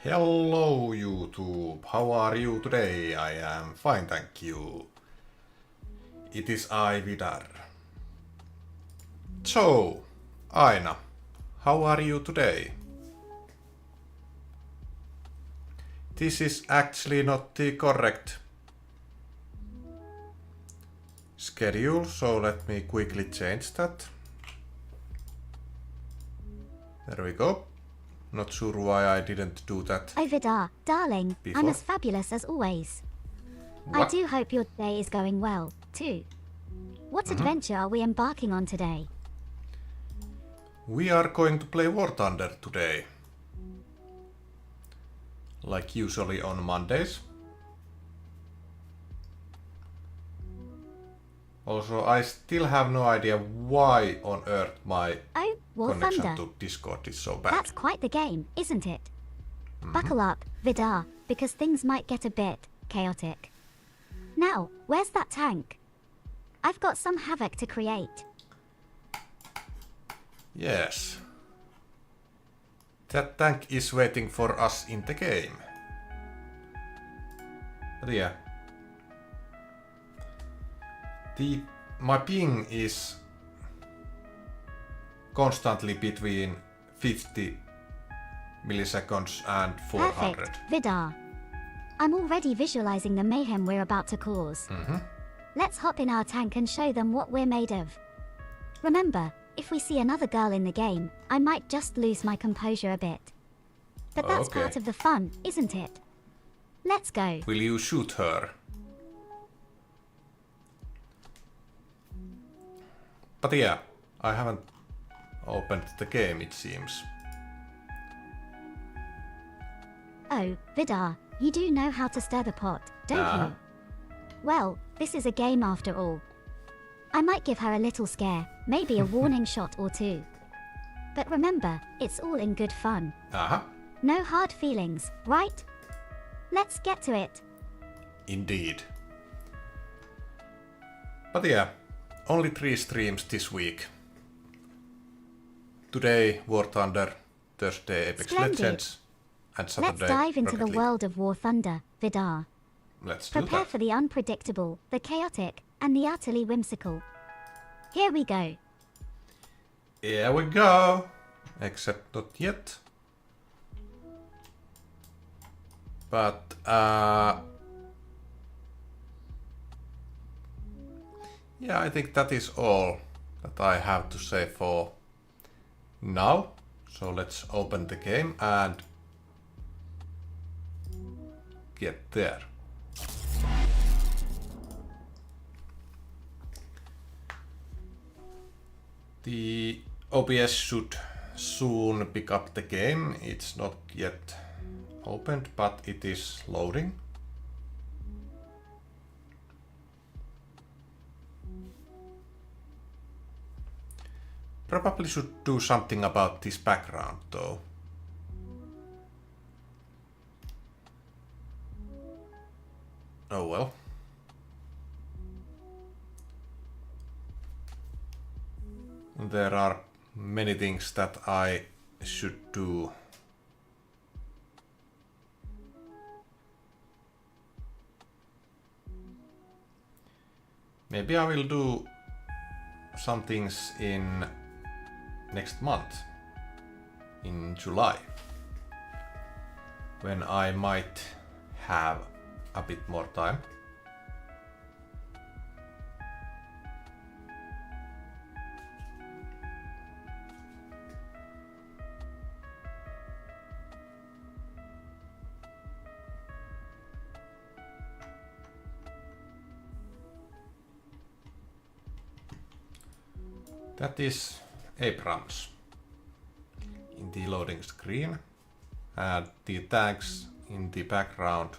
Hello YouTube, how are you today? I am fine, thank you. It is I, Vidarr. So, Aina, how are you today? This is actually not the correct schedule, so let me quickly change that. There we go. Not sure why I didn't do that. Oh Vidarr, darling, before. I'm as fabulous as always. What? I do hope your day is going well, too. What adventure are we embarking on today? We are going to play War Thunder today. Like usually on Mondays. Also, I still have no idea why on earth my Oh, War connection Thunder. to Discord is so bad. That's quite the game, isn't it? Buckle up, Vidarr, because things might get a bit chaotic. Now, where's that tank? I've got some havoc to create. Yes. That tank is waiting for us in the game. But yeah. My ping is constantly between 50 milliseconds and 400. Perfect, Vidarr. I'm already visualizing the mayhem we're about to cause. Let's hop in our tank and show them what we're made of. Remember, if we see another girl in the game, I might just lose my composure a bit. But that's Okay. part of the fun, isn't it? Let's go. Will you shoot her? But yeah, I haven't opened the game, it seems. Oh, Vidarr, you do know how to stir the pot, don't you? Well, this is a game after all. I might give her a little scare, maybe a warning shot or two. But remember, it's all in good fun. No hard feelings, right? Let's get to it. Indeed. But yeah, only 3 streams this week. Today, War Thunder, Thursday, Apex Splendid. Legends, and Saturday, Let's dive into Rocket the League. world of War Thunder, Vidarr. Let's do Prepare that. for the unpredictable, the chaotic, and the utterly whimsical. Here we go. Here we go! Except not yet. But, yeah, I think that is all that I have to say for now. So let's open the game and get there. The OBS should soon pick up the game. It's not yet opened, but it is loading. Probably should do something about this background though. Oh well. There are many things that I should do. Maybe I will do some things in next month, in July, when I might have a bit more time. That is Abrams in the loading screen, and the tags in the background.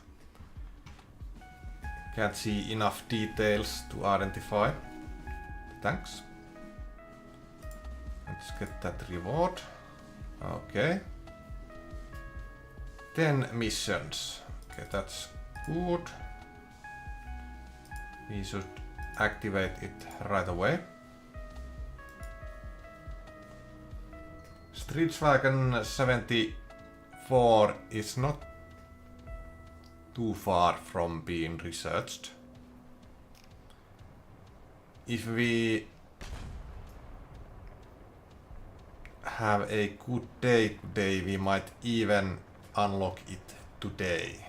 Can't see enough details to identify the tanks. Let's get that reward. Okay. 10 missions. Okay, that's good. We should activate it right away. Streetswagen 75 4 is not too far from being researched. If we have a good day today, we might even unlock it today.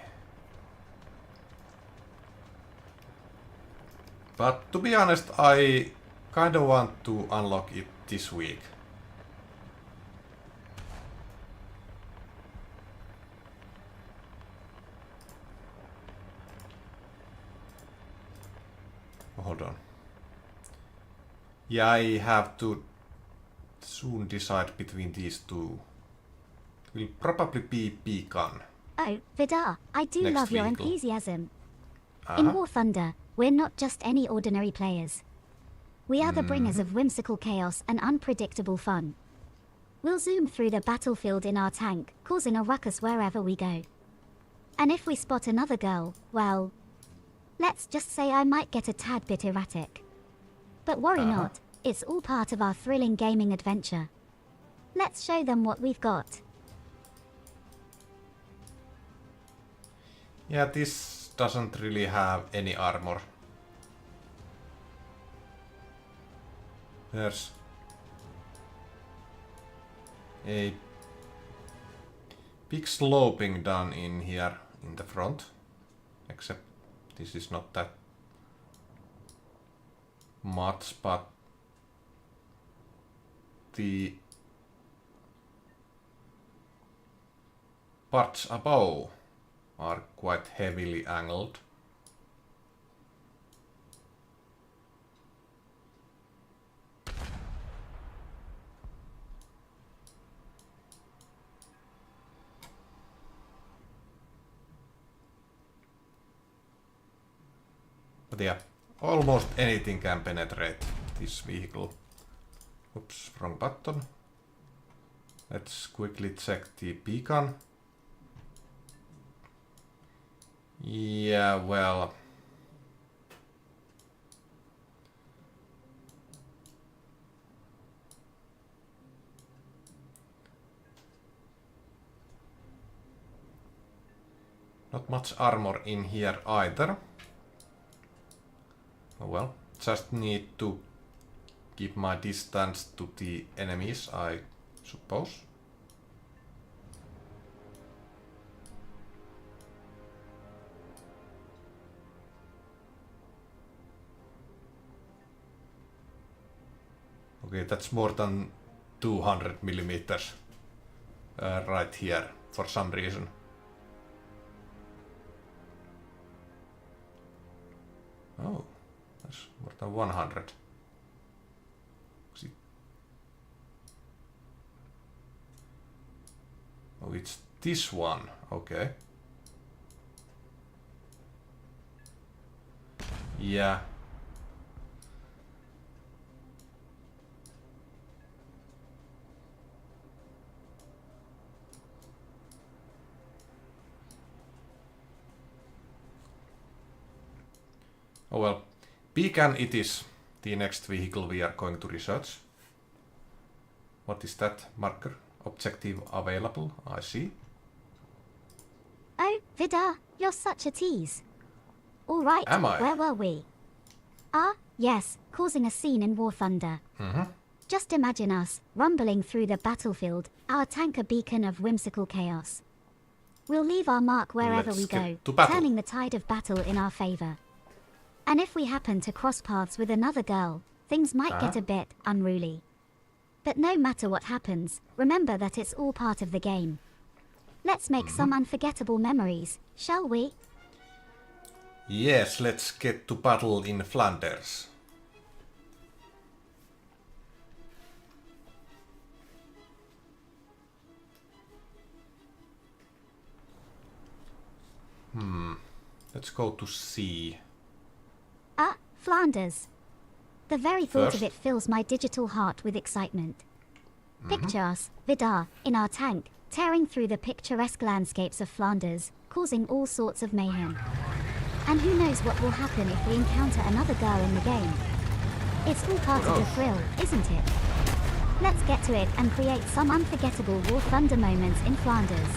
But to be honest, I kind of want to unlock it this week. Hold on. Yeah, I have to soon decide between these two. It will probably be Pecan. Oh, Vidarr, I do Next love your vehicle. enthusiasm. In War Thunder, we're not just any ordinary players. We are the bringers of whimsical chaos and unpredictable fun. We'll zoom through the battlefield in our tank, causing a ruckus wherever we go. And if we spot another girl, well, let's just say I might get a tad bit erratic. But worry not, it's all part of our thrilling gaming adventure. Let's show them what we've got. Yeah, this doesn't really have any armor. There's a big sloping done in here in the front, except this is not that much, but the parts above are quite heavily angled. But yeah, almost anything can penetrate this vehicle. Oops, wrong button. Let's quickly check the beacon. Yeah, well, not much armor in here either. Oh well, just need to keep my distance to the enemies, I suppose. Okay, that's more than 200 millimeters right here for some reason. Oh, that's more than 100. Oh, it's this one. Okay. Yeah. Oh well, Beacon it is the next vehicle we are going to research. What is that marker? Objective available, I see. Oh, Vidarr, you're such a tease. All right, Am I? where were we? Ah, yes, causing a scene in War Thunder. Just imagine us, rumbling through the battlefield, our tanker beacon of whimsical chaos. We'll leave our mark wherever Let's we go, get to battle. turning the tide of battle in our favor. And if we happen to cross paths with another girl, things might get a bit unruly. But no matter what happens, remember that it's all part of the game. Let's make some unforgettable memories, shall we? Yes, let's get to battle in Flanders. Let's go to sea. Ah, Flanders. The very thought of First. it fills my digital heart with excitement. Picture us, Vidarr, in our tank, tearing through the picturesque landscapes of Flanders, causing all sorts of mayhem. And who knows what will happen if we encounter another girl in the game. It's all part of the thrill, isn't it? Let's get to it and create some unforgettable War Thunder moments in Flanders.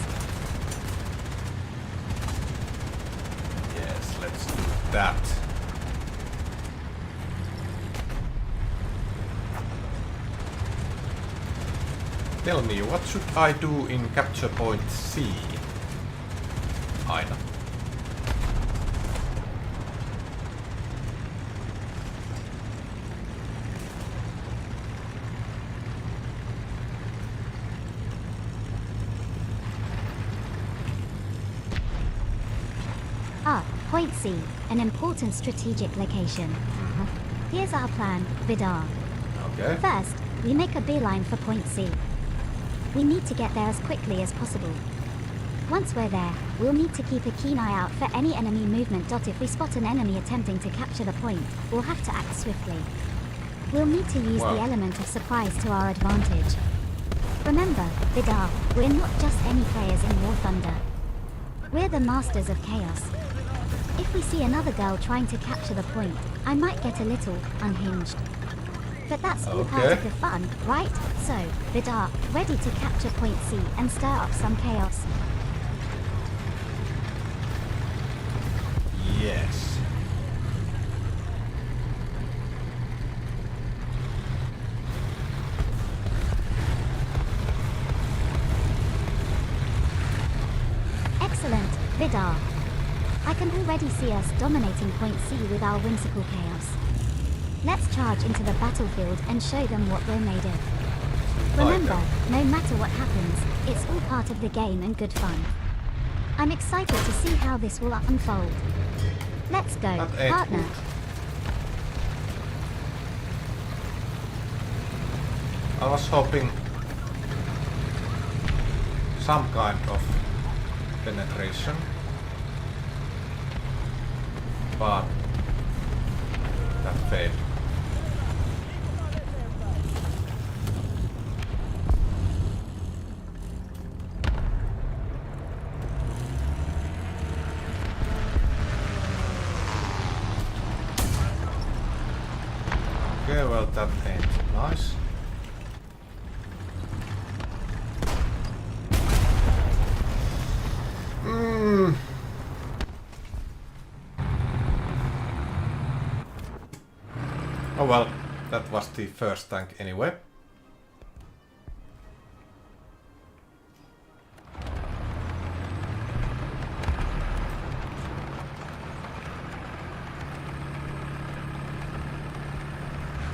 that. Tell me, what should I do in capture point C? Aina. Ah, point C, an important strategic location. Here's our plan, Vidarr. Okay. First, we make a beeline for point C. We need to get there as quickly as possible. Once we're there, we'll need to keep a keen eye out for any enemy movement. If we spot an enemy attempting to capture the point, we'll have to act swiftly. We'll need to use the element of surprise to our advantage. Remember, Vidarr, we're not just any players in War Thunder. We're the masters of chaos. If we see another girl trying to capture the point, I might get a little unhinged. But that's all part of the fun, right? So, Vidarr, ready to capture point C and stir up some chaos. Yes. Excellent, Vidarr. I can already see us dominating point C with our whimsical chaos. Let's charge into the battlefield and show them what we're made of. Remember, no matter what happens, it's all part of the game and good fun. I'm excited to see how this will unfold. Let's go, partner. I was hoping some kind of penetration, but that failed. Okay, well that ain't nice. Oh well, that was the first tank anyway.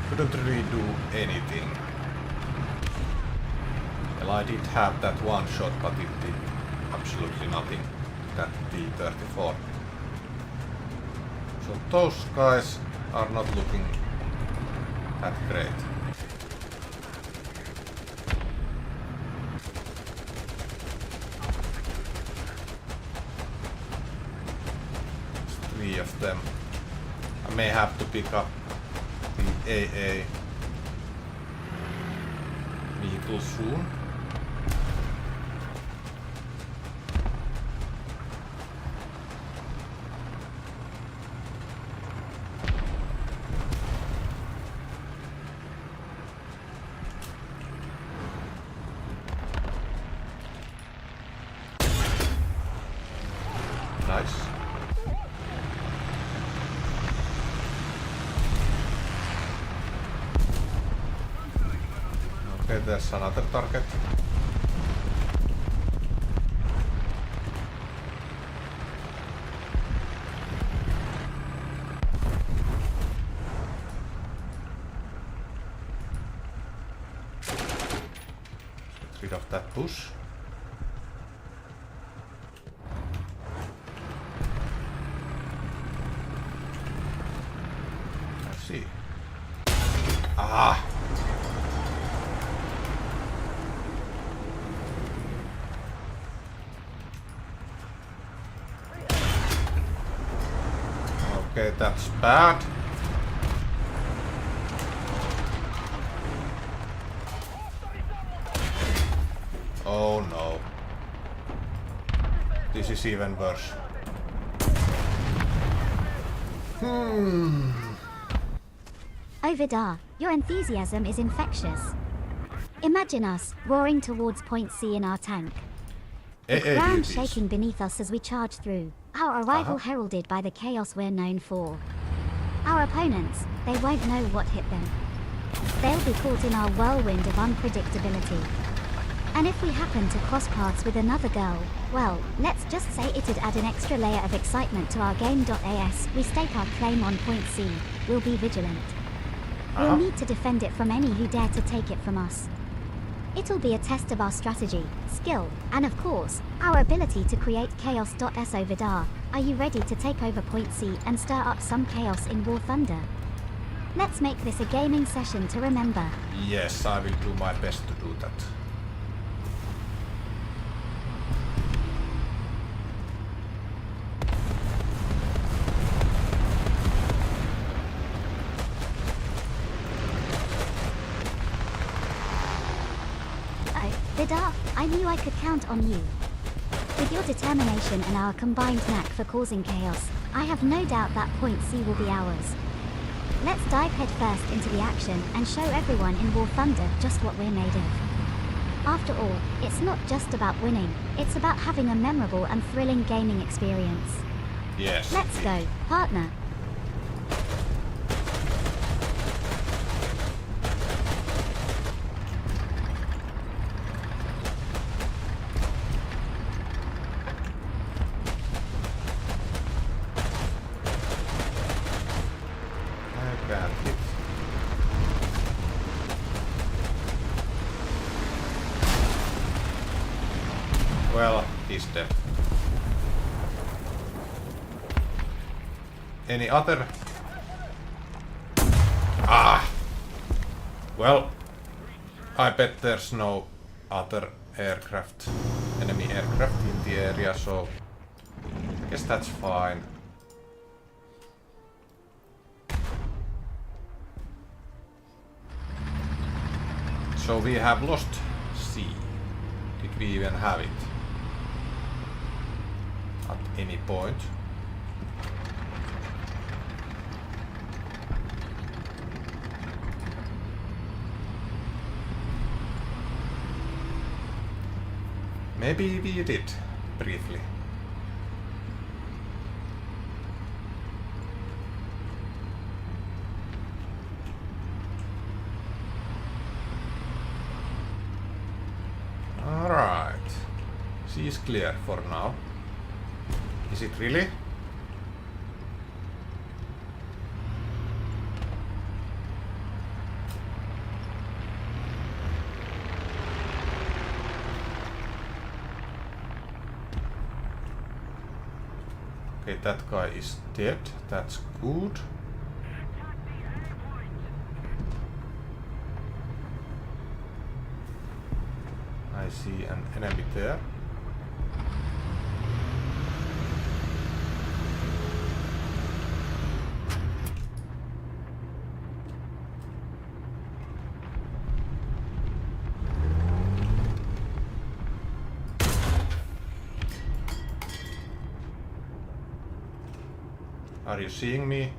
Couldn't really do anything. Well, I did have that one shot, but it did absolutely nothing. That T-34. So those guys are not looking that great. There's 3 of them. I may have to pick up the AA vehicle soon. Nice. Okay, there's another target. Get rid of that bush. See. Ah! Okay, that's bad. Oh no. This is even worse. Oh Vidarr, your enthusiasm is infectious. Imagine us, roaring towards point C in our tank. The ground shaking beneath us as we charge through. Our arrival heralded by the chaos we're known for. Our opponents, they won't know what hit them. They'll be caught in our whirlwind of unpredictability. And if we happen to cross paths with another girl, well, let's just say it'd add an extra layer of excitement to our game.as. We stake our claim on point C. We'll be vigilant. We'll need to defend it from any who dare to take it from us. It'll be a test of our strategy, skill, and of course, our ability to create chaos.so. Vidarr, are you ready to take over point C and stir up some chaos in War Thunder? Let's make this a gaming session to remember. Yes, I will do my best to do that. Vidarr, I knew I could count on you. With your determination and our combined knack for causing chaos, I have no doubt that point C will be ours. Let's dive headfirst into the action and show everyone in War Thunder just what we're made of. After all, it's not just about winning, it's about having a memorable and thrilling gaming experience. Yes. Let's go, partner. Well, he's dead. Any other? Ah! Well, I bet there's no other aircraft, enemy aircraft in the area, so I guess that's fine. So we have lost C. Did we even have it? At any point. Maybe we did, briefly. Alright. She is clear for now. Is it really? Okay, that guy is dead. That's good. I see an enemy there. Are you seeing me?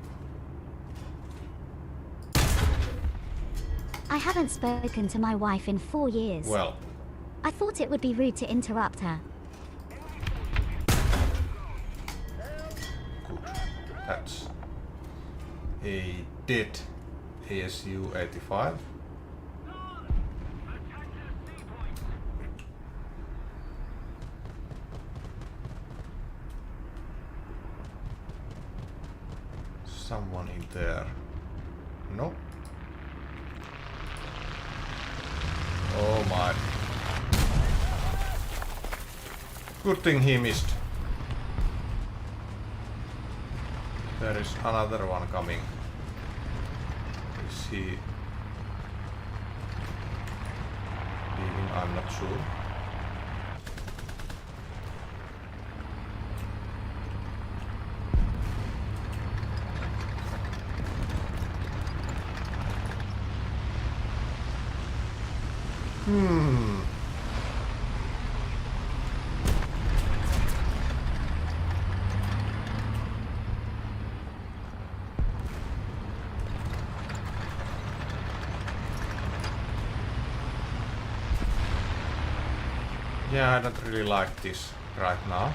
I haven't spoken to my wife in 4 years. Well. I thought it would be rude to interrupt her. Good. That's a dead ASU-85. Someone in there. Nope. Oh my. Good thing he missed. There is another one coming. Is he leaving? I'm not sure. Yeah, I don't really like this right now.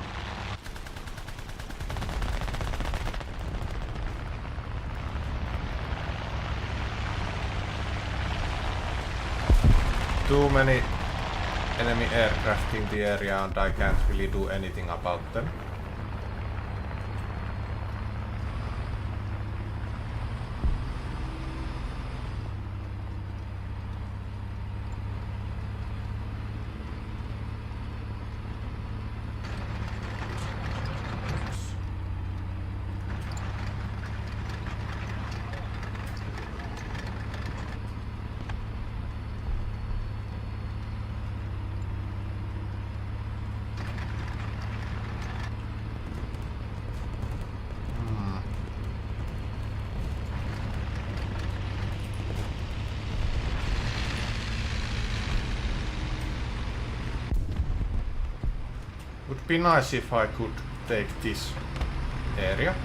too many enemy aircraft in the area and I can't really do anything about them. Would be nice if I could take this area.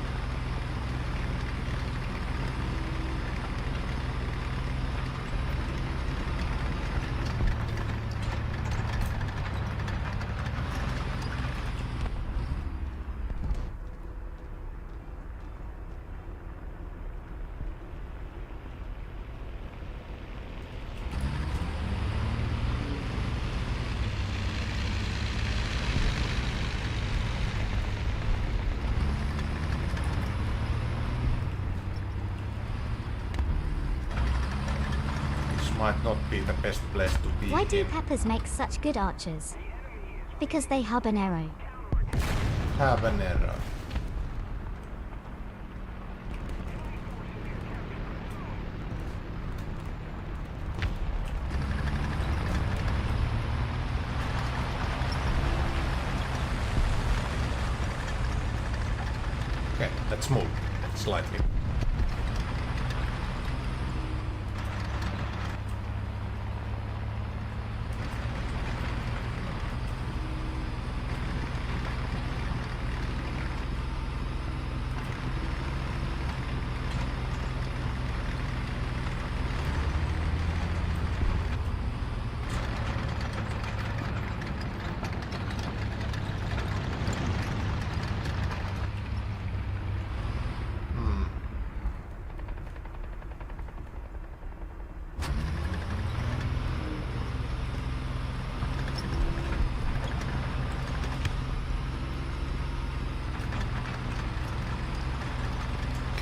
Might not be the best place to be. Why do peppers make such good archers? Because they habanero. Habanero. Okay, let's move slightly.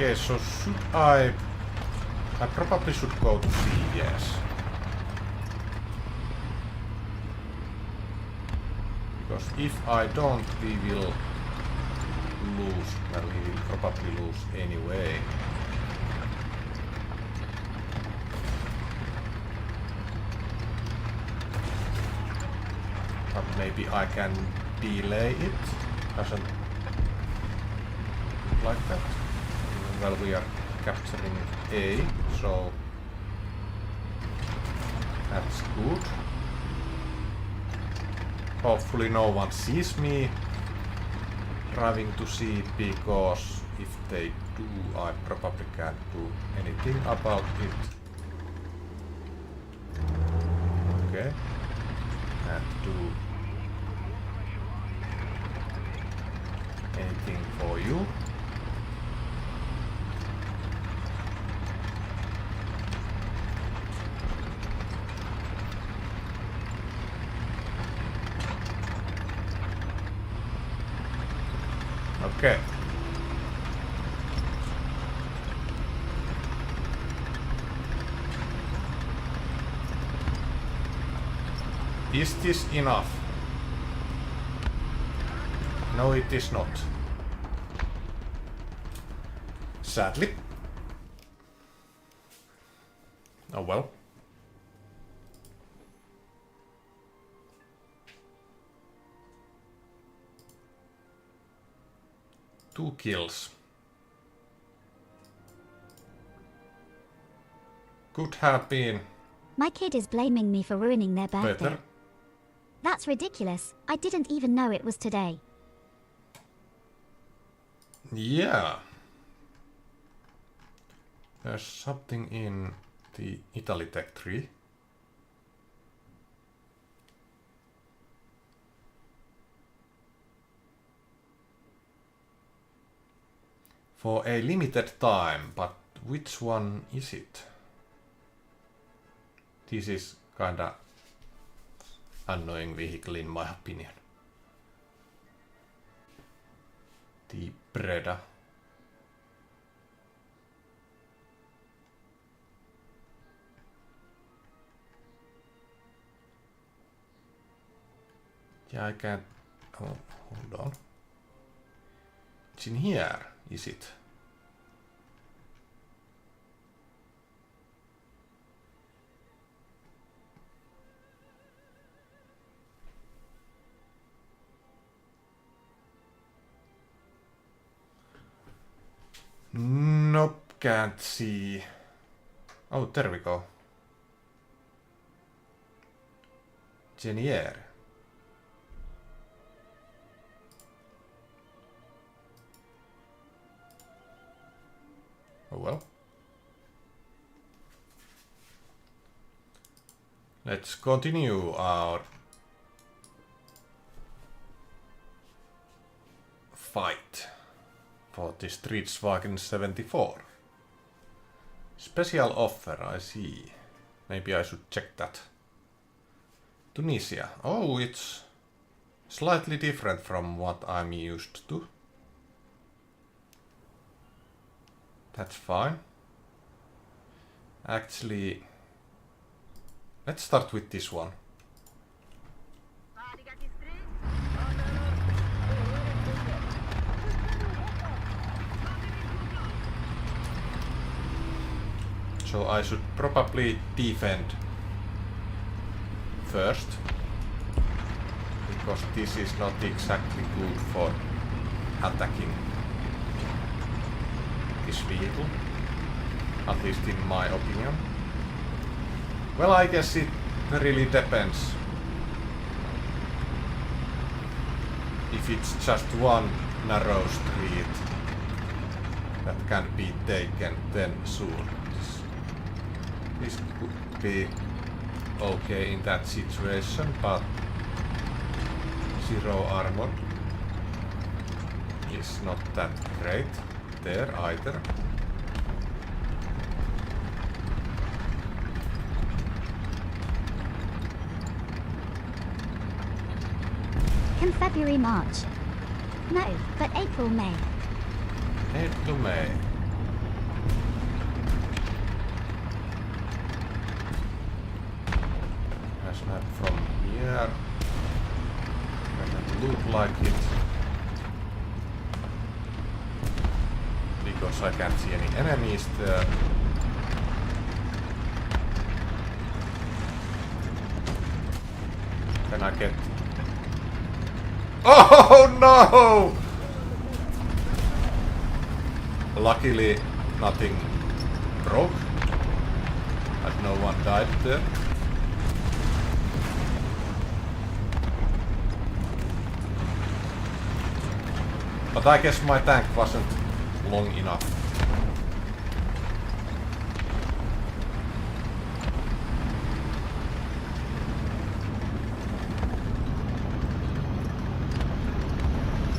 Okay, so should I probably should go to sea, yes. Because if I don't, we will lose. Well, we will probably lose anyway. But maybe I can delay it. Doesn't look like that. Well, we are capturing A, so that's good. Hopefully no one sees me driving to sea, because if they do, I probably can't do anything about it. Okay. Can't do anything for you. Okay. Is this enough? No, it is not. Sadly. Oh well. Two kills. Could have been My kid is blaming me for ruining their birthday. better. That's ridiculous. I didn't even know it was today. Yeah. There's something in the Italy Tech tree. For a limited time, but which one is it? This is kinda annoying vehicle in my opinion. The Breda. Yeah, I can't... Oh, hold on. It's in here, is it? Nope, can't see. Oh, there we go. Charioteer. Oh well. Let's continue our fight for this Streetswagen 74. Special offer, I see. Maybe I should check that. Tunisia. Oh, it's slightly different from what I'm used to. That's fine. Actually, let's start with this one. So I should probably defend first, because this is not exactly good for attacking this vehicle, at least in my opinion. Well, I guess it really depends. If it's just one narrow street that can be taken, then soon. This could be okay in that situation, but zero armor is not that great there either. Can February, March? No, but April, May. April, May. Nice map from here. Doesn't look like it. Because I can't see any enemies there. Can I get... Oh no! Luckily, nothing broke. And no one died there. But I guess my tank wasn't long enough.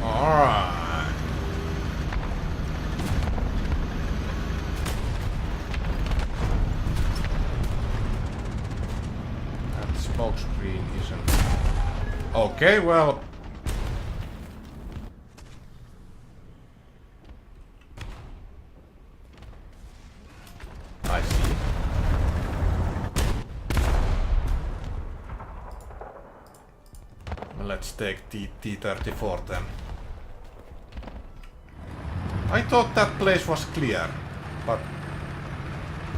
Alright. That smoke screen isn't... Okay, well... I see. Let's take the T-34 then. I thought that place was clear, but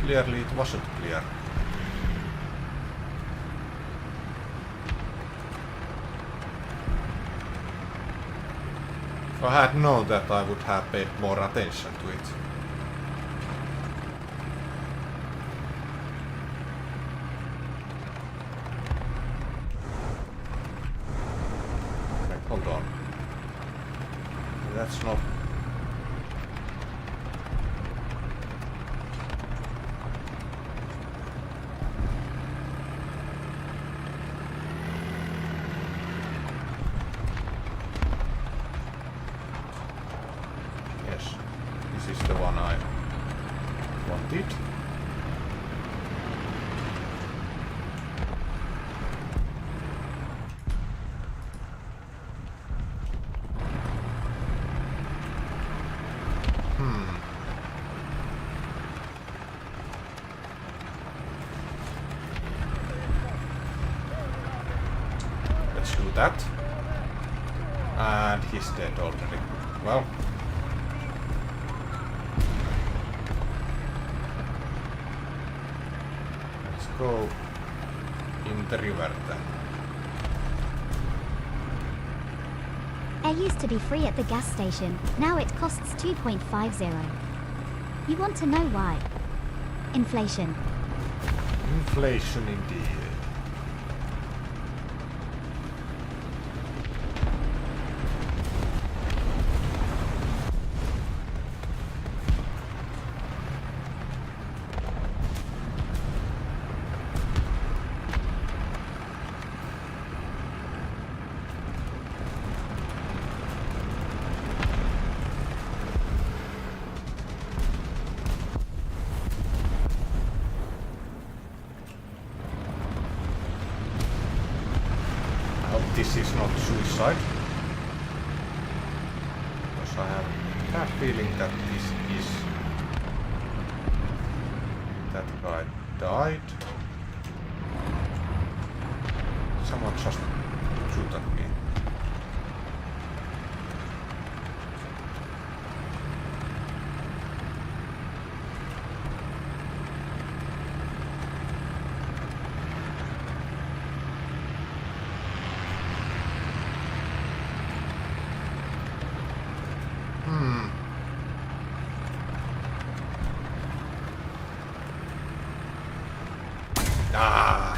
clearly it wasn't clear. If I had known that, I would have paid more attention to it. Okay, hold on. That's not... Yes, this is the one I wanted. that. And he's dead already. Well. Let's go in the river then. Air used to be free at the gas station, now it costs 2.50. You want to know why? Inflation. Inflation indeed. This is not suicide. Because I have a bad feeling that this is... That guy died. Someone just shoot at me. Ah.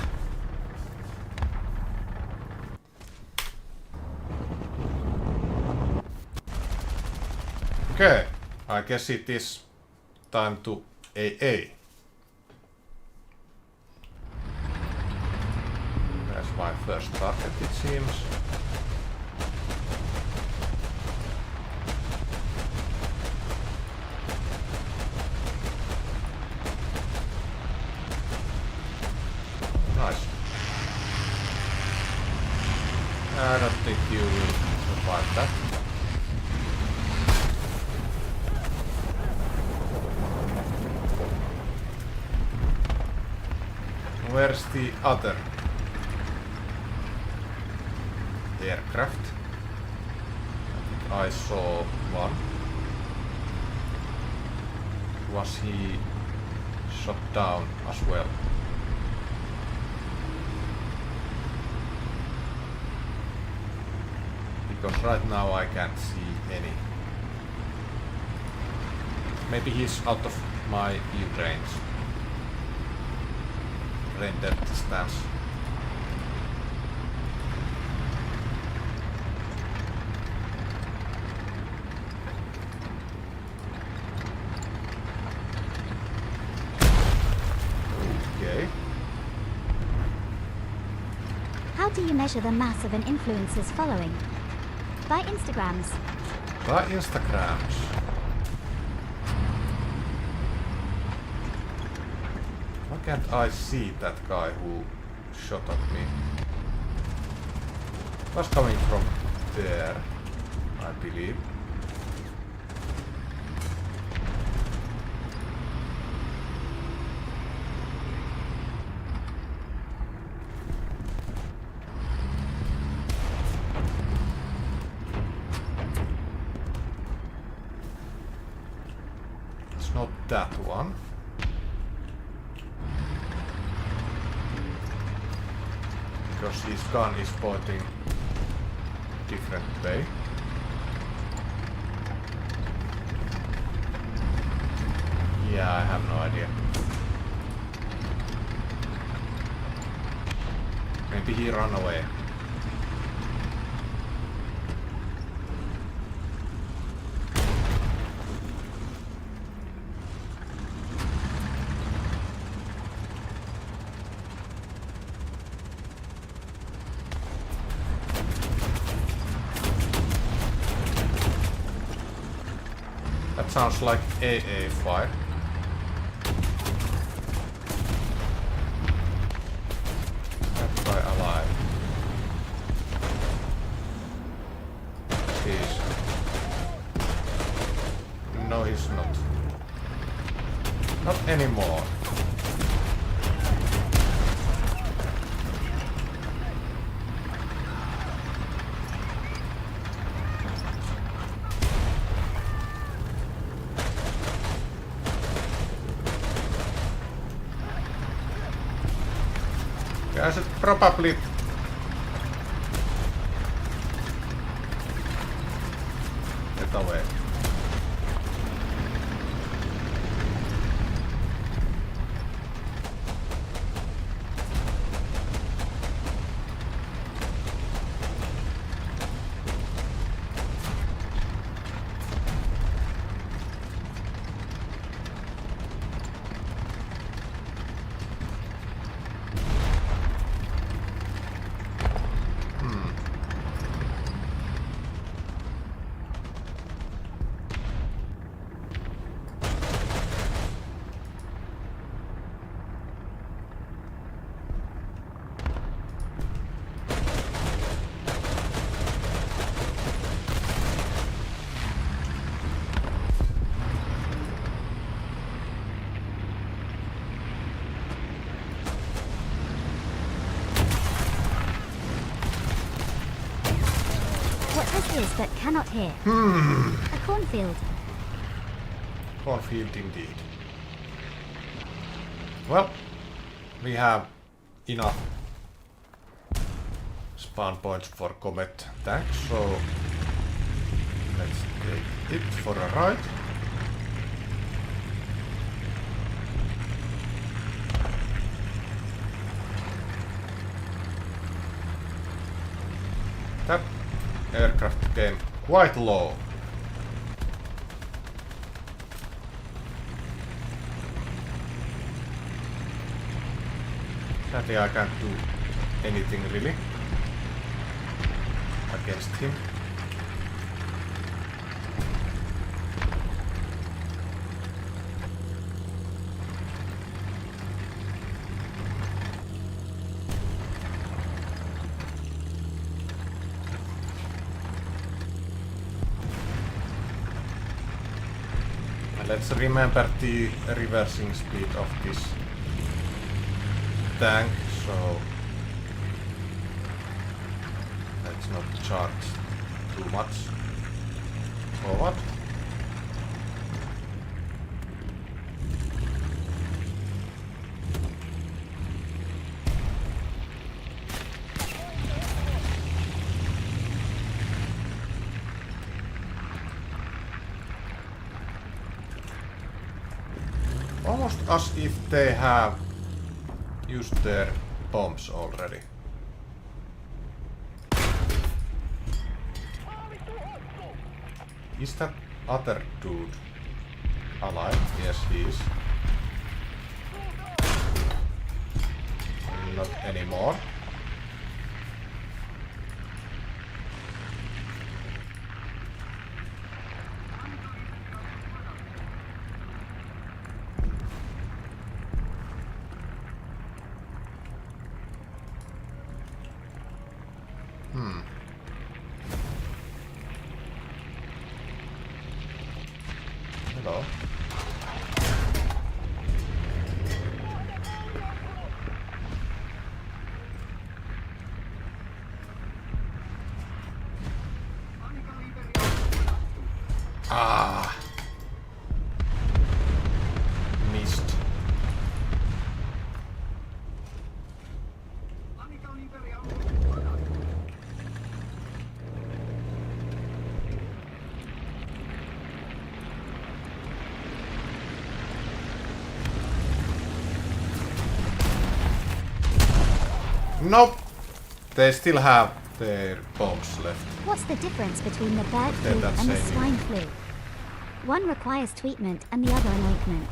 Okay, I guess it is time to AA. That's my first target, it seems. Nice. I don't think you will survive that. Where's the other aircraft? I think I saw one. Was he shot down as well? Because right now I can't see any. Maybe he's out of my view range. Rendered distance. Okay. How do you measure the mass of an influencer's following? By Instagrams. By Instagrams. Why can't I see that guy who shot at me? Was coming from there, I believe. It's not that one. Because his gun is pointing different way. Yeah, I have no idea. Maybe he ran away. That sounds like AA fire. That guy alive. He's... No, he's not. Not anymore. I should probably... get away. Is that cannot hear. A cornfield. Cornfield indeed. Well, we have enough spawn points for Comet tank, so let's take it for a ride. That aircraft came quite low. Sadly, I can't do anything really against him. Let's remember the reversing speed of this tank, so let's not charge too much forward. Almost as if they have used their bombs already. Is that other dude alive? Yes, he is. Not anymore. Hello. Ah. Missed. Nope. They still have their bombs left. What's the difference between the bird They're flu that and the same. swine flu? One requires treatment and the other an ointment.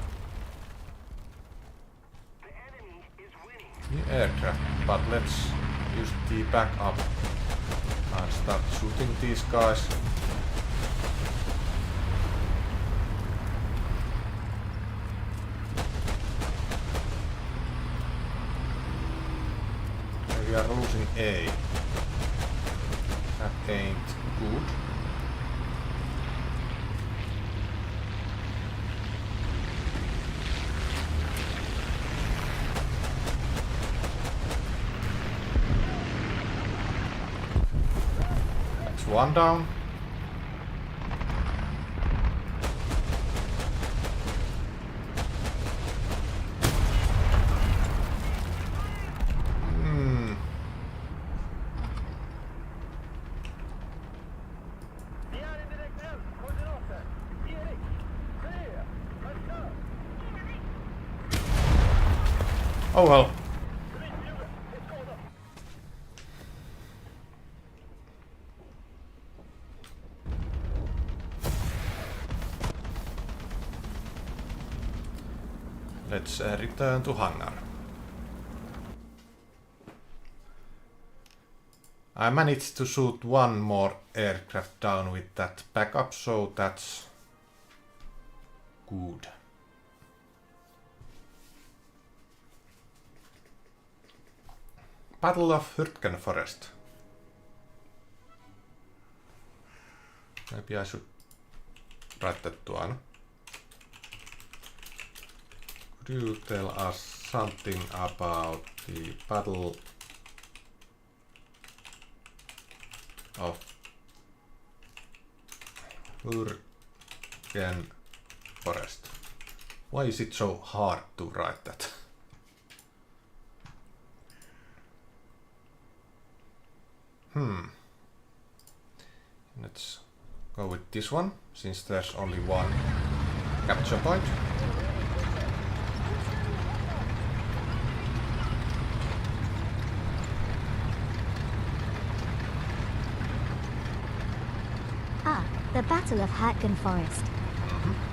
The aircraft, but let's use the backup and start shooting these guys. We are losing A. That ain't good. That's one down. Oh well. Let's return to hangar. I managed to shoot one more aircraft down with that backup, so that's good. Battle of Hürtgen Forest. Maybe I should write that down. Could you tell us something about the Battle of Hürtgen Forest? Why is it so hard to write that? Let's go with this one, since there's only one capture point. The Battle of Hürtgen Forest.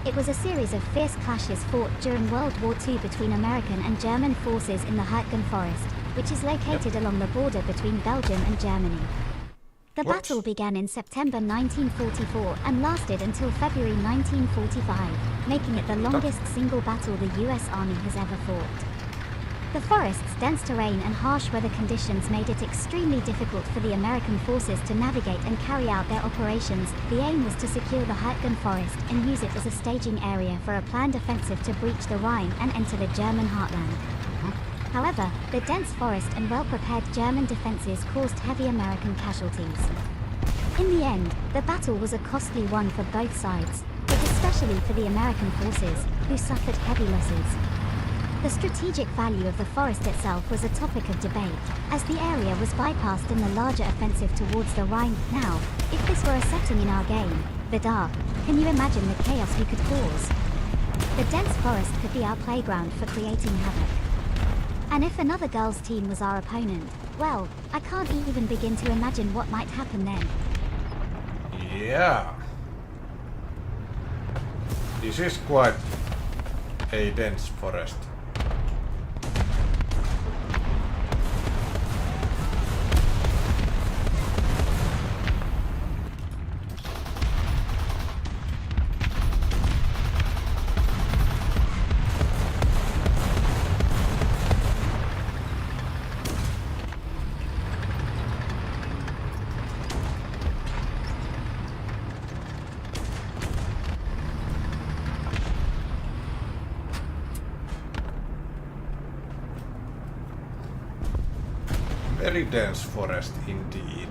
It was a series of fierce clashes fought during World War II between American and German forces in the Hürtgen Forest, which is located along the border between Belgium and Germany. The battle began in September 1944 and lasted until February 1945, making it the longest single battle the US Army has ever fought. The forest's dense terrain and harsh weather conditions made it extremely difficult for the American forces to navigate and carry out their operations. The aim was to secure the Hürtgen Forest and use it as a staging area for a planned offensive to breach the Rhine and enter the German heartland. However, the dense forest and well-prepared German defenses caused heavy American casualties. In the end, the battle was a costly one for both sides, but especially for the American forces, who suffered heavy losses. The strategic value of the forest itself was a topic of debate, as the area was bypassed in the larger offensive towards the Rhine. Now, if this were a setting in our game, Vidarr, can you imagine the chaos we could cause? The dense forest could be our playground for creating havoc. And if another girls' team was our opponent, well, I can't even begin to imagine what might happen then. Yeah. This is quite a dense forest. Very dense forest indeed.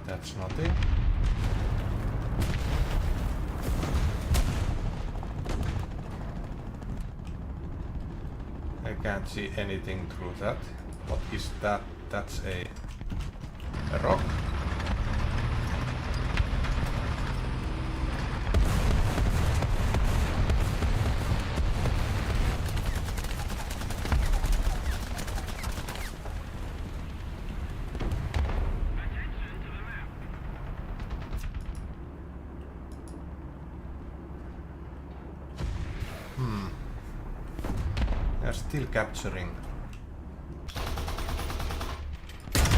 That's nothing. I can't see anything through that. What is that? That's a rock. They're still capturing. Okay.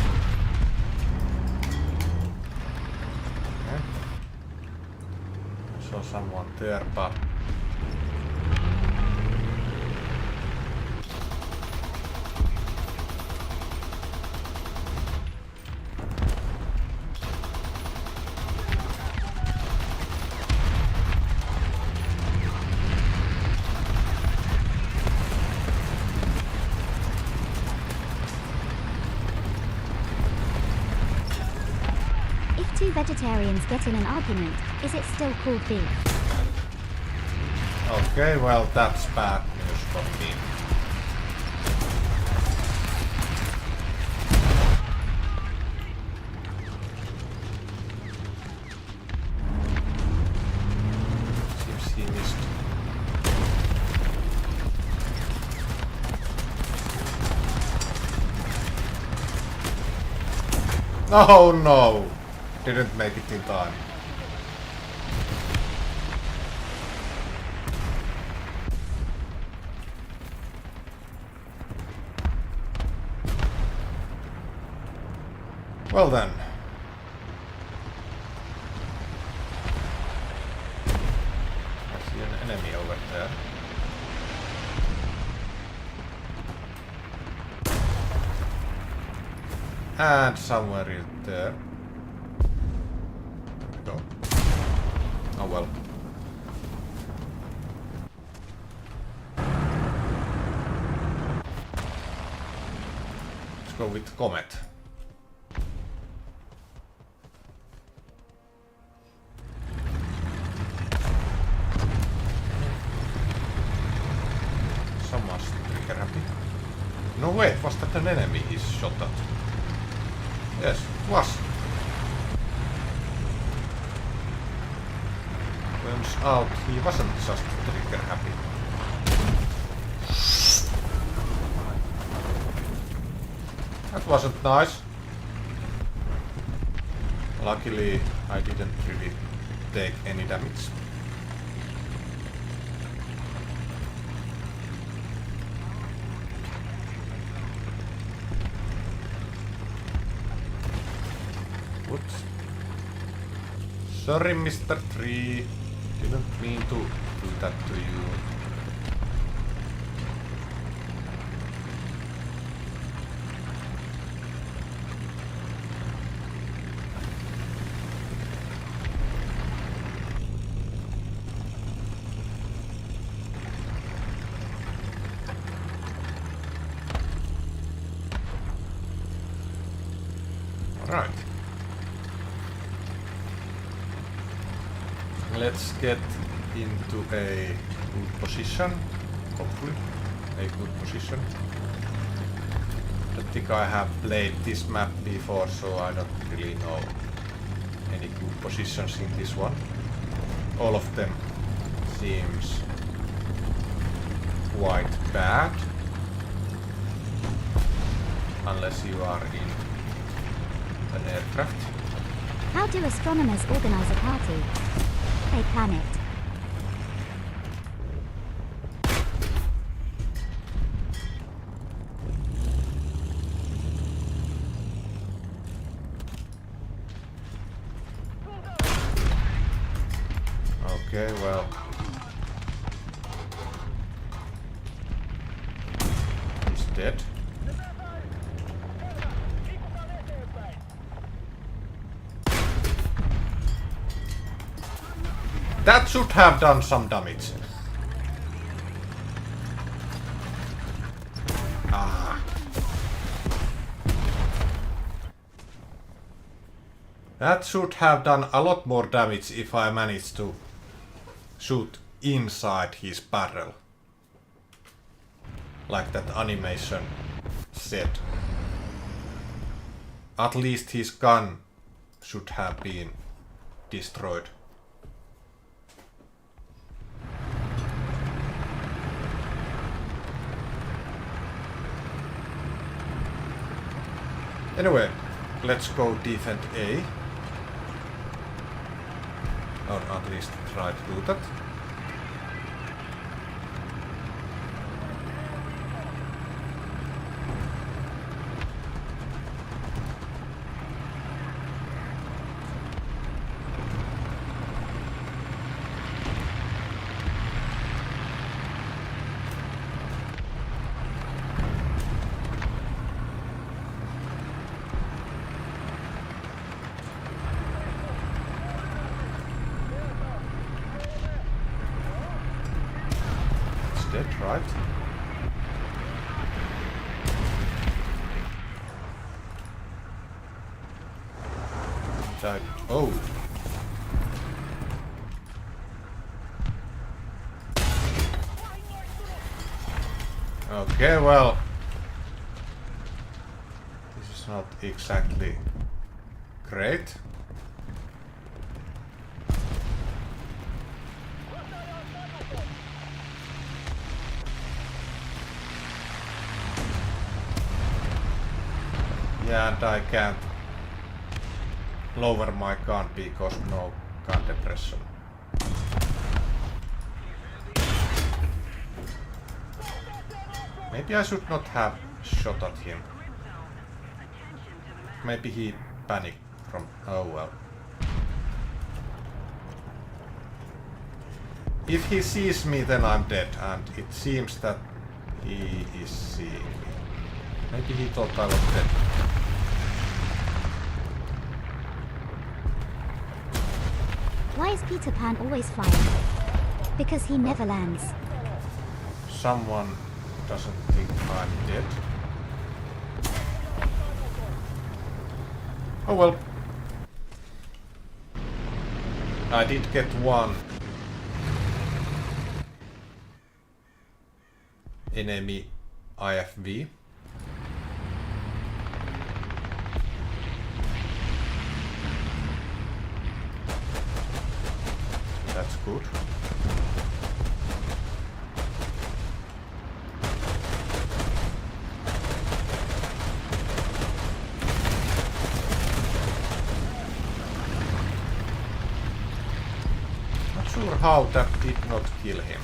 I saw someone there, but Two vegetarians get in an argument, is it still called beef? okay, well that's bad news for me. Oh no! Didn't make it in time. Well then. I see an enemy over there. And somewhere in there. There we go. Oh well. Let's go with Comet. Someone's trigger happy. No wait, was that an enemy he shot at? Yes, it was. Turns out he wasn't just trigger happy. That wasn't nice. Luckily, I didn't really take any damage. Whoops. Sorry, Mr. Tree. Didn't mean to do that to you. Alright. Let's get into a good position. Hopefully, a good position. I think I have played this map before, so I don't really know any good positions in this one. All of them seems quite bad. Unless you are in an aircraft. How do astronomers organize a party? They plan it. Okay, well. He's dead. That should have done some damage. Ah. That should have done a lot more damage if I managed to shoot inside his barrel. Like that animation said. At least his gun should have been destroyed. Anyway, let's go defend A. Or at least try to do that. Dead, right? Died. Oh. Okay, well. This is not exactly great. Yeah, and I can't lower my gun because no gun depression. Maybe I should not have shot at him. Maybe he panicked from... oh well. If he sees me, then I'm dead, and it seems that he is seeing me. Maybe he thought I was dead. Why is Peter Pan always flying? Because he never lands. Someone doesn't think I'm dead. Oh well. I did get one enemy IFV. That's good. Not sure how that did not kill him.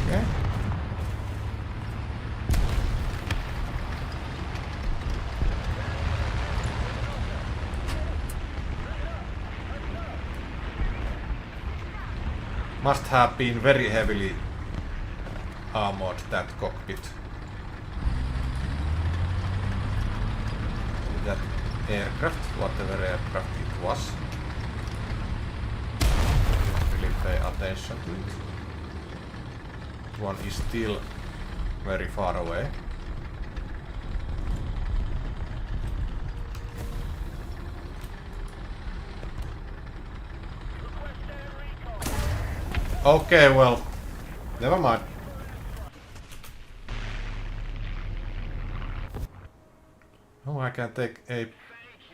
Okay. Must have been very heavily armored, that cockpit. That aircraft, whatever aircraft it was. Didn't really pay attention to it. That one is still very far away. Okay, well, never mind. Oh, I can take a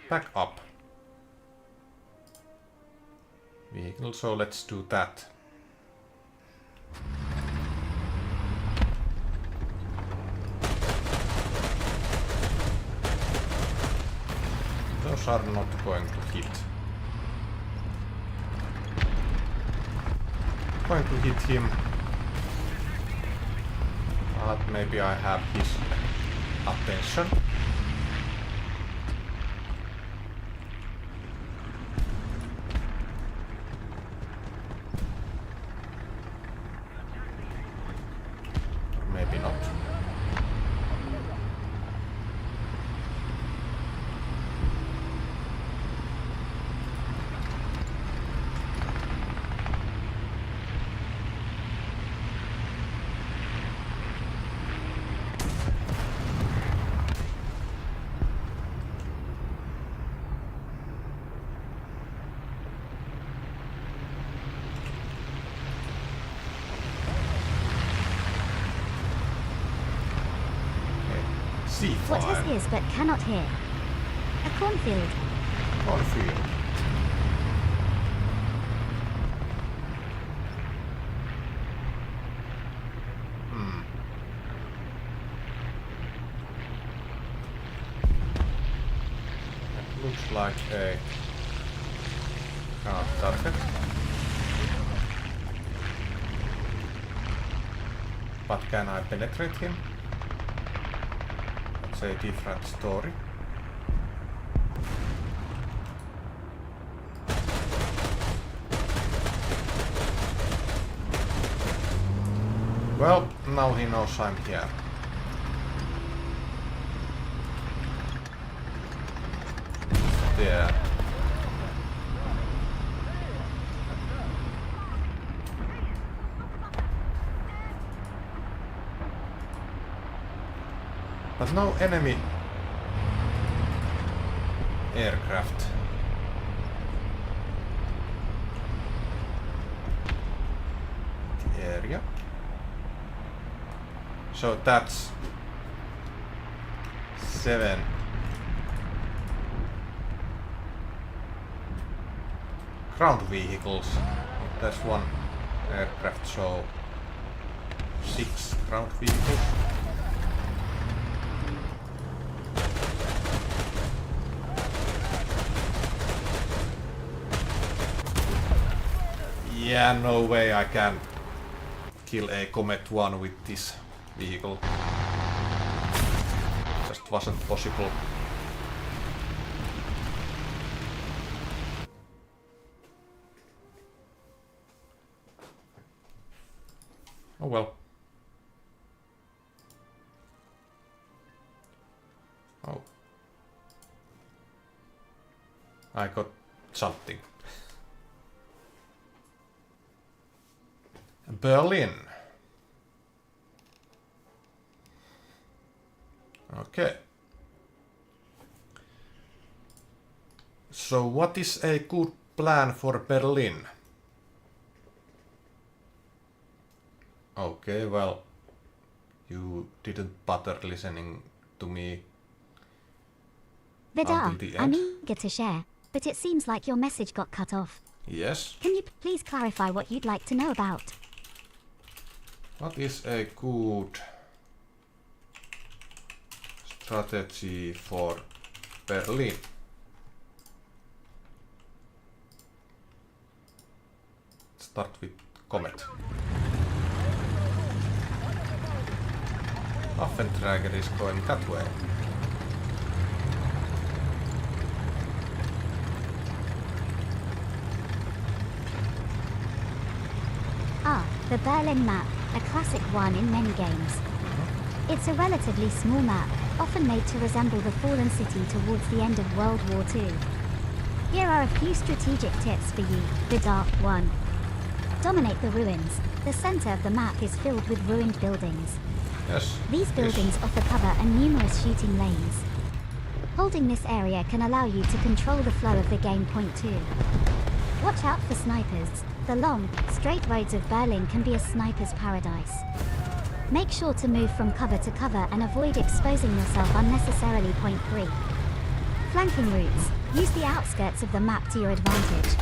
backup vehicle, so let's do that. Those are not going to hit. Going to hit him, but maybe I have his attention. Maybe not. What has ears but cannot hear? A cornfield. Cornfield. That looks like a target. But can I penetrate him? That's a different story. Well, now he knows I'm here. There. But no enemy aircraft. The area. So that's 7 ground vehicles. That's one aircraft, so 6 ground vehicles. Yeah, no way I can kill a Comet 1 with this vehicle. Just wasn't possible. Oh well. Oh. I got something. Berlin. Okay. So what is a good plan for Berlin? Okay, well, you didn't bother listening to me Vidarr, until the I'm end. eager to share, but it seems like your message got cut off. Yes. Can you please clarify what you'd like to know about? What is a good strategy for Berlin? Start with Comet. Waffenträger is going that way. Ah, the Berlin map, a classic one in many games. It's a relatively small map, often made to resemble the fallen city towards the end of World War II. Here are a few strategic tips for you. Vidarr 1. Dominate the ruins. The center of the map is filled with ruined buildings. Yes. These buildings offer cover and numerous shooting lanes. Holding this area can allow you to control the flow of the game. Point 2. Watch out for snipers. The long, straight roads of Berlin can be a sniper's paradise. Make sure to move from cover to cover and avoid exposing yourself unnecessarily. Point 3. Flanking routes. Use the outskirts of the map to your advantage.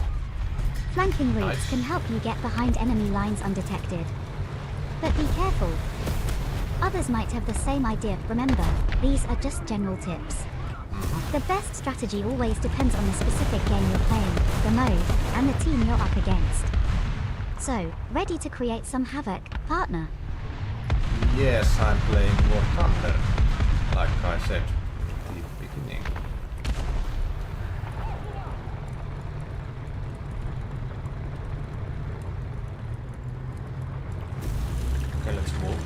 Flanking routes Nice. can help you get behind enemy lines undetected. But be careful. Others might have the same idea. Remember, these are just general tips. The best strategy always depends on the specific game you're playing, the mode, and the team you're up against. So, ready to create some havoc, partner? Yes, I'm playing War Thunder, like I said at the beginning. Okay, let's move.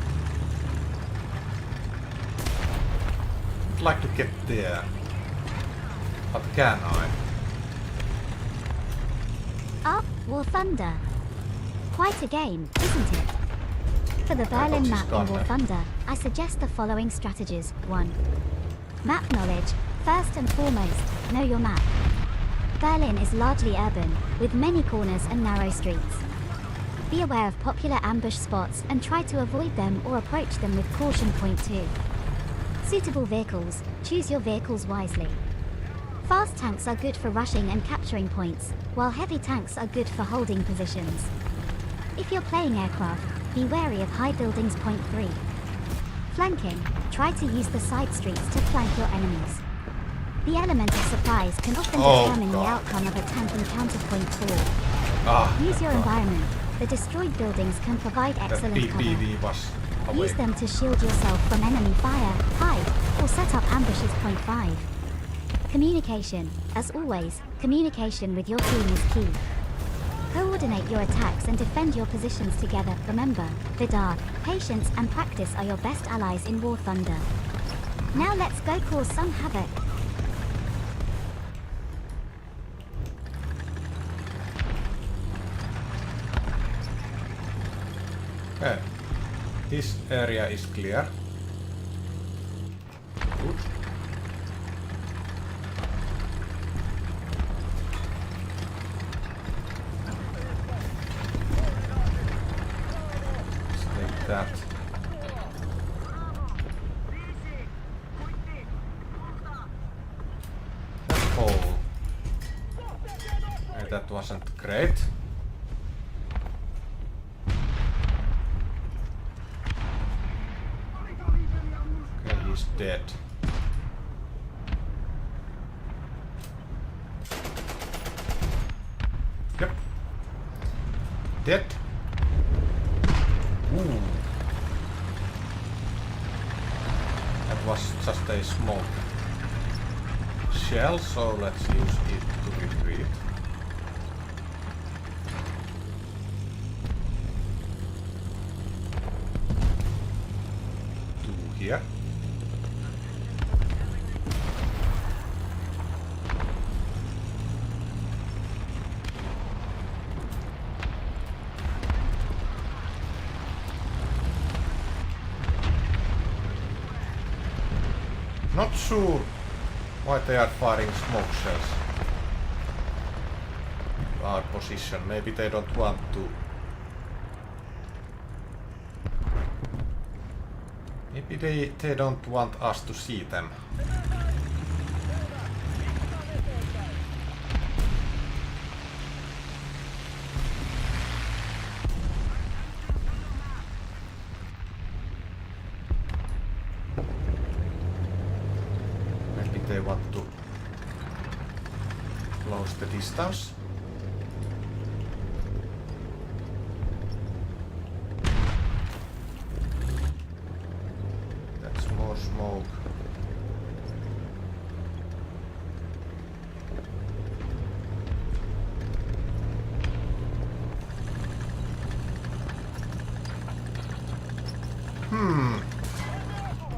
I'd like to get there, but can I? Ah, War Thunder. Quite a game, isn't it? For the thought Berlin she's map gone in War now. Thunder, I suggest the following strategies. 1. Map knowledge. First and foremost, know your map. Berlin is largely urban, with many corners and narrow streets. Be aware of popular ambush spots and try to avoid them or approach them with caution. Point 2. Suitable vehicles. Choose your vehicles wisely. Fast tanks are good for rushing and capturing points, while heavy tanks are good for holding positions. If you're playing aircraft, be wary of high buildings. Point 3. Flanking. Try to use the side streets to flank your enemies. The element of surprise can often determine the outcome of a tank encounter. Point 4. Use your environment. The destroyed buildings can provide The excellent cover. PPV was away. Use them to shield yourself from enemy fire, hide, or set up ambushes. Point 5. Communication. As always, communication with your team is key. Coordinate your attacks and defend your positions together. Remember, Vidarr, patience and practice are your best allies in War Thunder. Now let's go cause some havoc. Okay. This area is clear. Good. Let's take that. That's all. That wasn't great. dead. Yep. Dead. Ooh. That was just a smoke shell, so let's use it to retreat. To here. Not sure why they are firing smoke shells. Our position. Maybe they don't want to. Maybe they don't want us to see them. They want to close the distance. That's more smoke.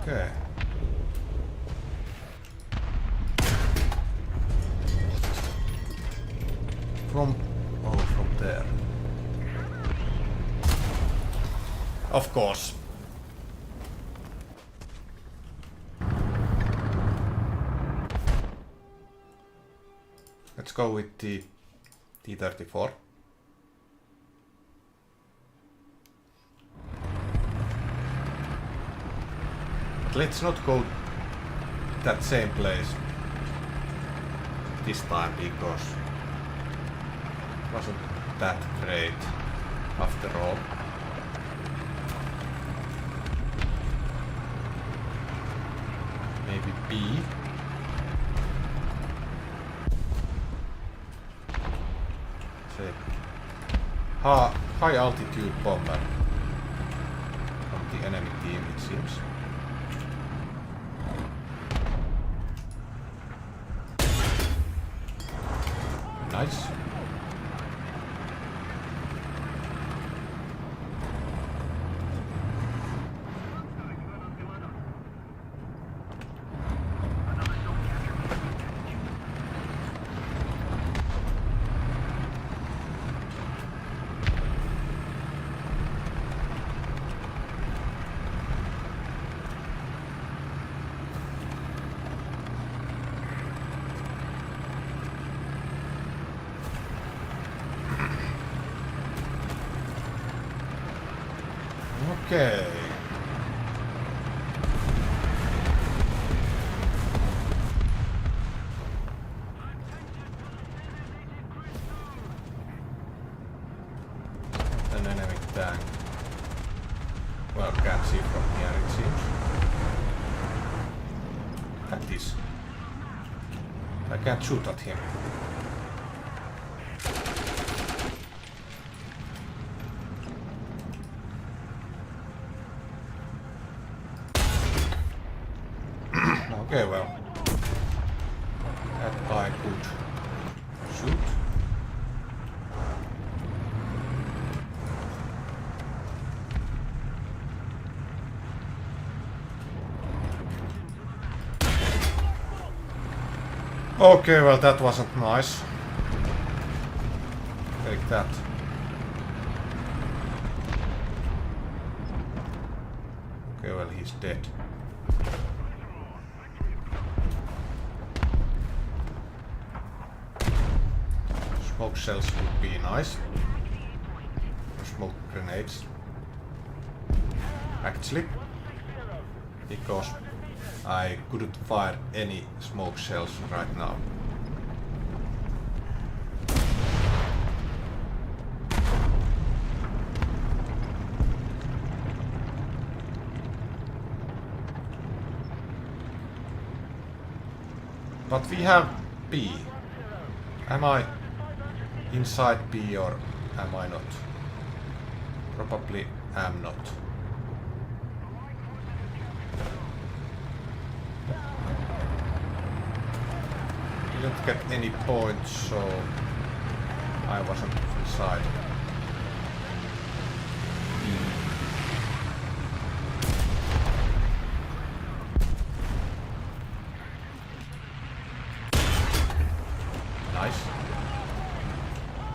Okay. From there. Of course. Let's go with the T-34. But let's not go that same place this time because it wasn't that great after all. Maybe B. Say high altitude bomber from the enemy team, it seems. Nice. Okay. An enemy tank. Well, can't see from here it seems. At this. I can't shoot at him. Okay, well, that guy could shoot. Okay, well, that wasn't nice. Take that. Okay, well, he's dead. Smoke shells would be nice. Or smoke grenades. Actually. Because I couldn't fire any smoke shells right now. But we have B. Am I inside B or am I not? Probably am not. Didn't get any points, so I wasn't inside. Nice.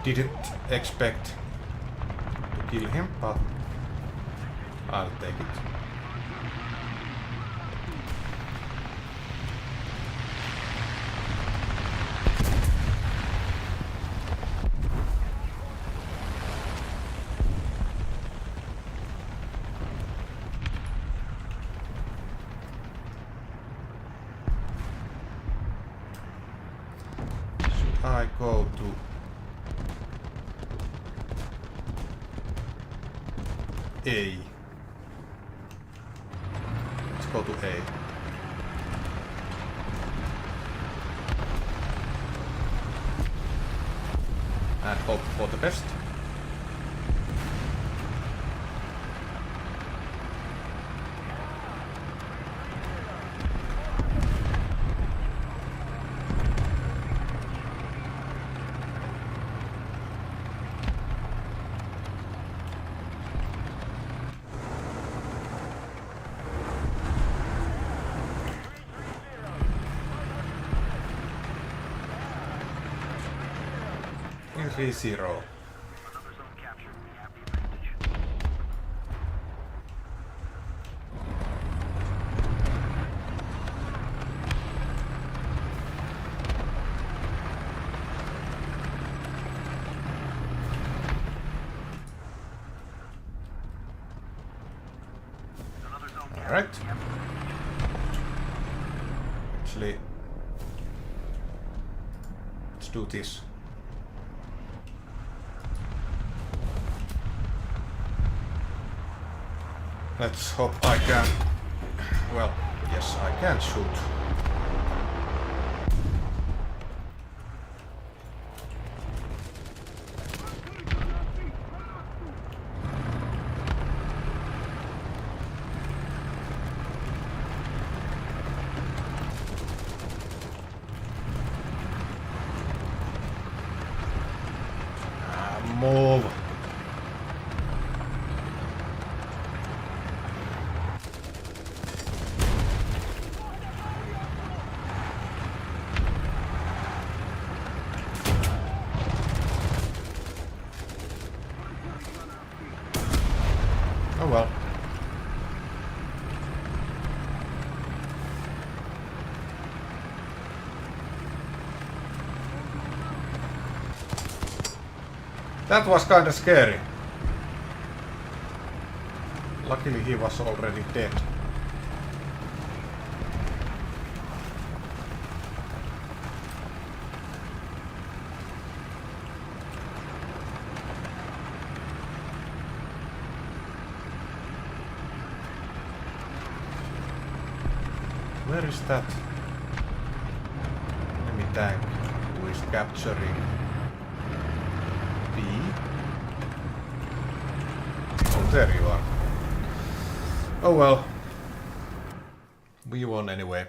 Didn't expect to kill him, but I'll take it. I go to A. Let's go to A. And hope for the best. In 3-0. Alright. Actually, let's do this. Let's hope I can... Well, yes, I can shoot. Move. Oh well. That was kinda scary. Luckily he was already dead. Where is that enemy tank who is capturing B? Oh, there you are. Oh well. We won anyway.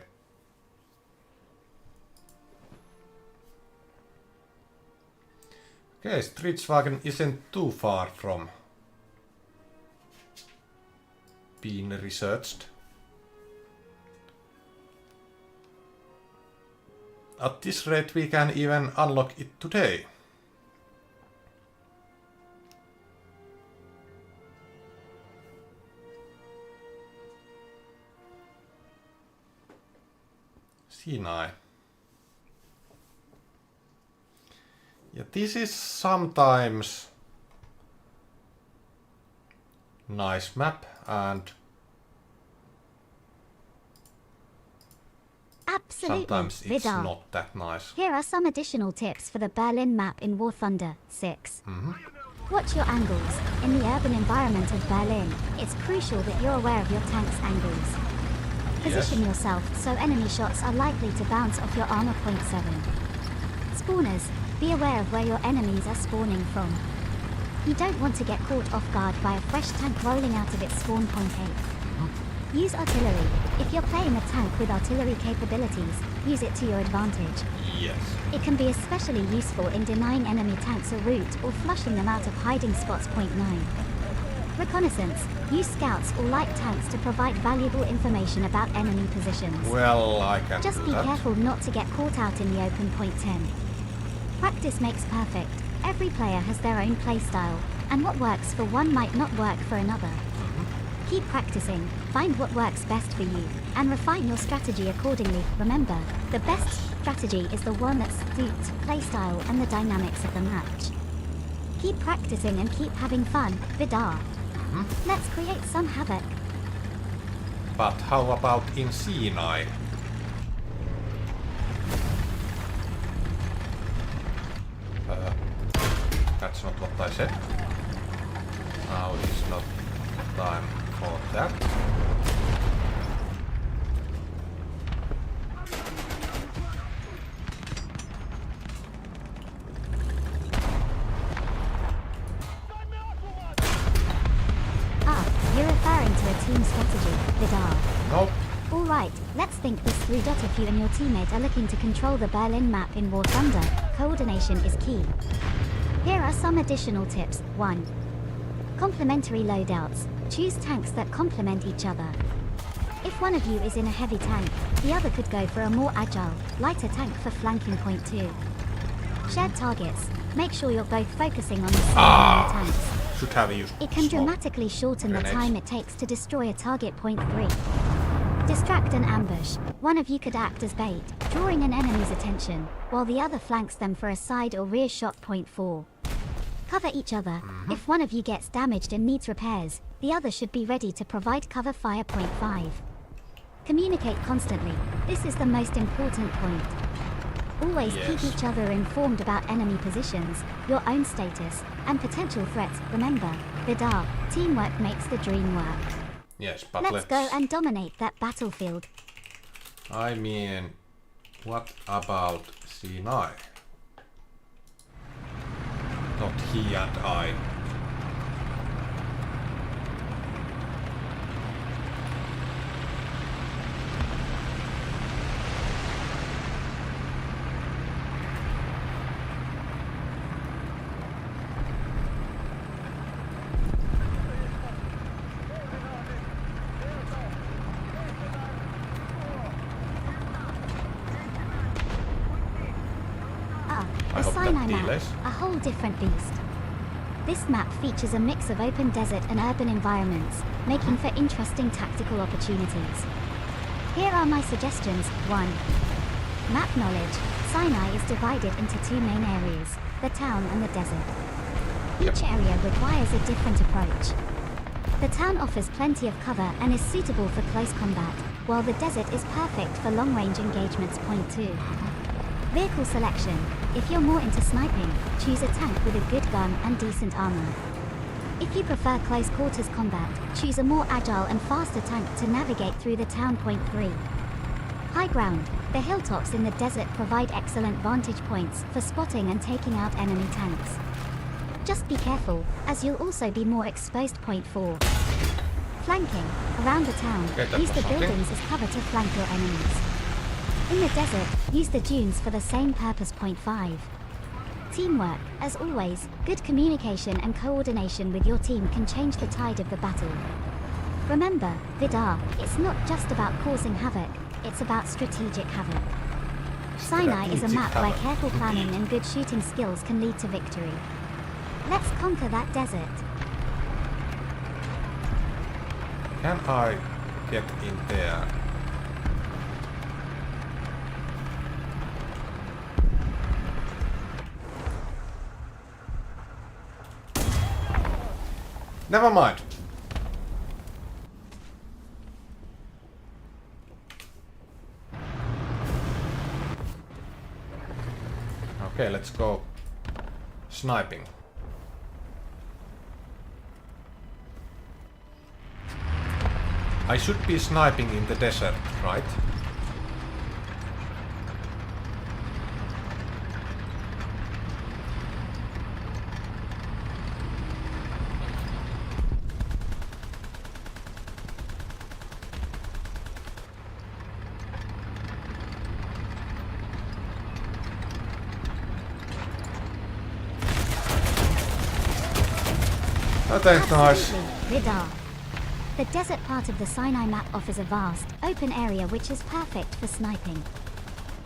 Okay, Stridswagen isn't too far from being researched. At this rate we can even unlock it today. Sinai. Yeah, this is sometimes nice map and Absolutely, sometimes it's Vidarr. not that nice. Here are some additional tips for the Berlin map in War Thunder 6. Watch your angles. In the urban environment of Berlin, it's crucial that you're aware of your tank's angles. Position yourself so enemy shots are likely to bounce off your armor point 7. Spawners, be aware of where your enemies are spawning from. You don't want to get caught off guard by a fresh tank rolling out of its spawn point 8. Use artillery. If you're playing a tank with artillery capabilities, use it to your advantage. Yes. It can be especially useful in denying enemy tanks a route or flushing them out of hiding spots. Point 9. Reconnaissance. Use scouts or light tanks to provide valuable information about enemy positions. Well, I can Just do be that. careful not to get caught out in the open. Point 10. Practice makes perfect. Every player has their own playstyle, and what works for one might not work for another. Keep practicing, find what works best for you, and refine your strategy accordingly. Remember, the best strategy is the one that suits playstyle and the dynamics of the match. Keep practicing and keep having fun, Vidarr. Let's create some havoc. But how about in Sinai? That's not what I said. Now is not time for that. You're referring to a team strategy, Vidarr. Nope. Alright, let's think this through. If you and your teammate are looking to control the Berlin map in War Thunder, coordination is key. Here are some additional tips. 1. Complementary loadouts. Choose tanks that complement each other. If one of you is in a heavy tank, the other could go for a more agile, lighter tank for flanking. Point 2. Shared targets. Make sure you're both focusing on the same enemy tanks. Should have used It can smoke. dramatically shorten the Grenades. time it takes to destroy a target. Point 3. Distract and ambush. One of you could act as bait, drawing an enemy's attention, while the other flanks them for a side or rear shot. Point 4. Cover each other. If one of you gets damaged and needs repairs, the other should be ready to provide cover fire. Point 5. Communicate constantly. This is the most important point. Always keep Yes. each other informed about enemy positions, your own status, and potential threats. Remember, Vidarr, teamwork makes the dream work. Yes, but Let's go and dominate that battlefield. I mean, what about Sinai? Not he and I. I The hope that Sinai map, delays. a whole different beast. This map features a mix of open desert and urban environments, making for interesting tactical opportunities. Here are my suggestions. 1. Map knowledge. Sinai is divided into 2 main areas, the town and the desert. Each area requires a different approach. The town offers plenty of cover and is suitable for close combat, while the desert is perfect for long-range engagements. Point 2. Vehicle selection. If you're more into sniping, choose a tank with a good gun and decent armor. If you prefer close quarters combat, choose a more agile and faster tank to navigate through the town. Point 3. High ground. The hilltops in the desert provide excellent vantage points for spotting and taking out enemy tanks. Just be careful, as you'll also be more exposed. Point 4. Flanking. Around the town, Okay, that use was the something. buildings as cover to flank your enemies. In the desert, use the dunes for the same purpose. Point 5. Teamwork. As always, good communication and coordination with your team can change the tide of the battle. Remember, Vidarr, it's not just about causing havoc, it's about strategic havoc. Sinai is a Strategic map where havoc, careful planning indeed. and good shooting skills can lead to victory. Let's conquer that desert. Can I get in there? Never mind. Okay, let's go sniping. I should be sniping in the desert, right? Oh, that's nice. Absolutely, Vidarr. The desert part of the Sinai map offers a vast, open area which is perfect for sniping.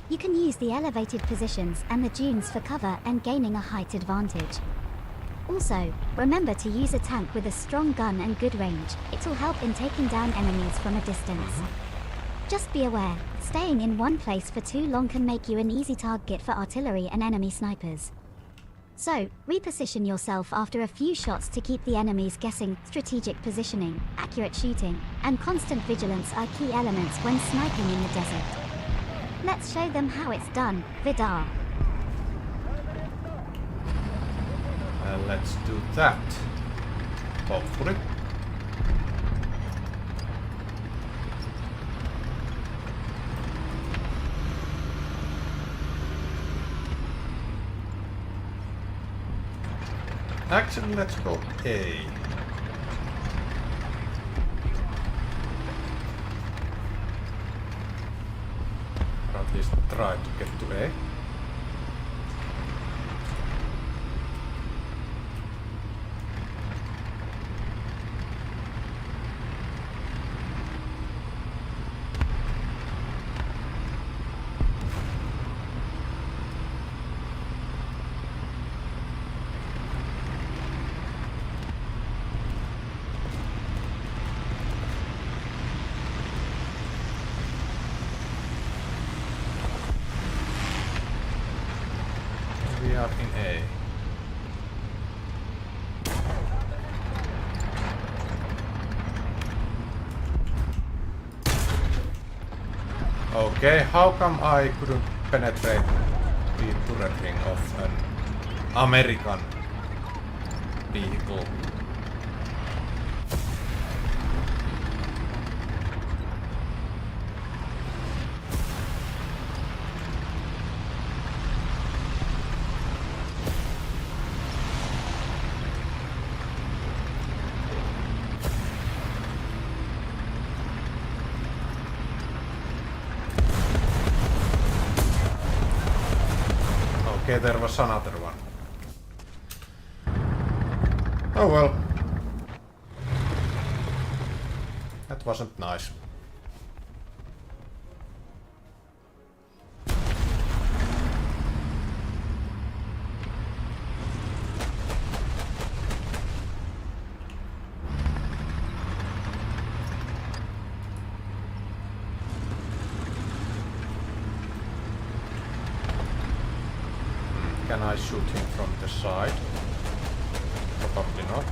You can use the elevated positions and the dunes for cover and gaining a height advantage. Also, remember to use a tank with a strong gun and good range. It'll help in taking down enemies from a distance. Just be aware, staying in one place for too long can make you an easy target for artillery and enemy snipers. So, reposition yourself after a few shots to keep the enemies guessing. Strategic positioning, accurate shooting, and constant vigilance are key elements when sniping in the desert. Let's show them how it's done, Vidarr. Let's do that. Hopefully. Actually, let's go A. Or at least try to get to A. We are in A. Okay, how come I couldn't penetrate the turreting of an American vehicle? Okay, there was another one. Oh well. That wasn't nice. Can I shoot him from the side? Probably not.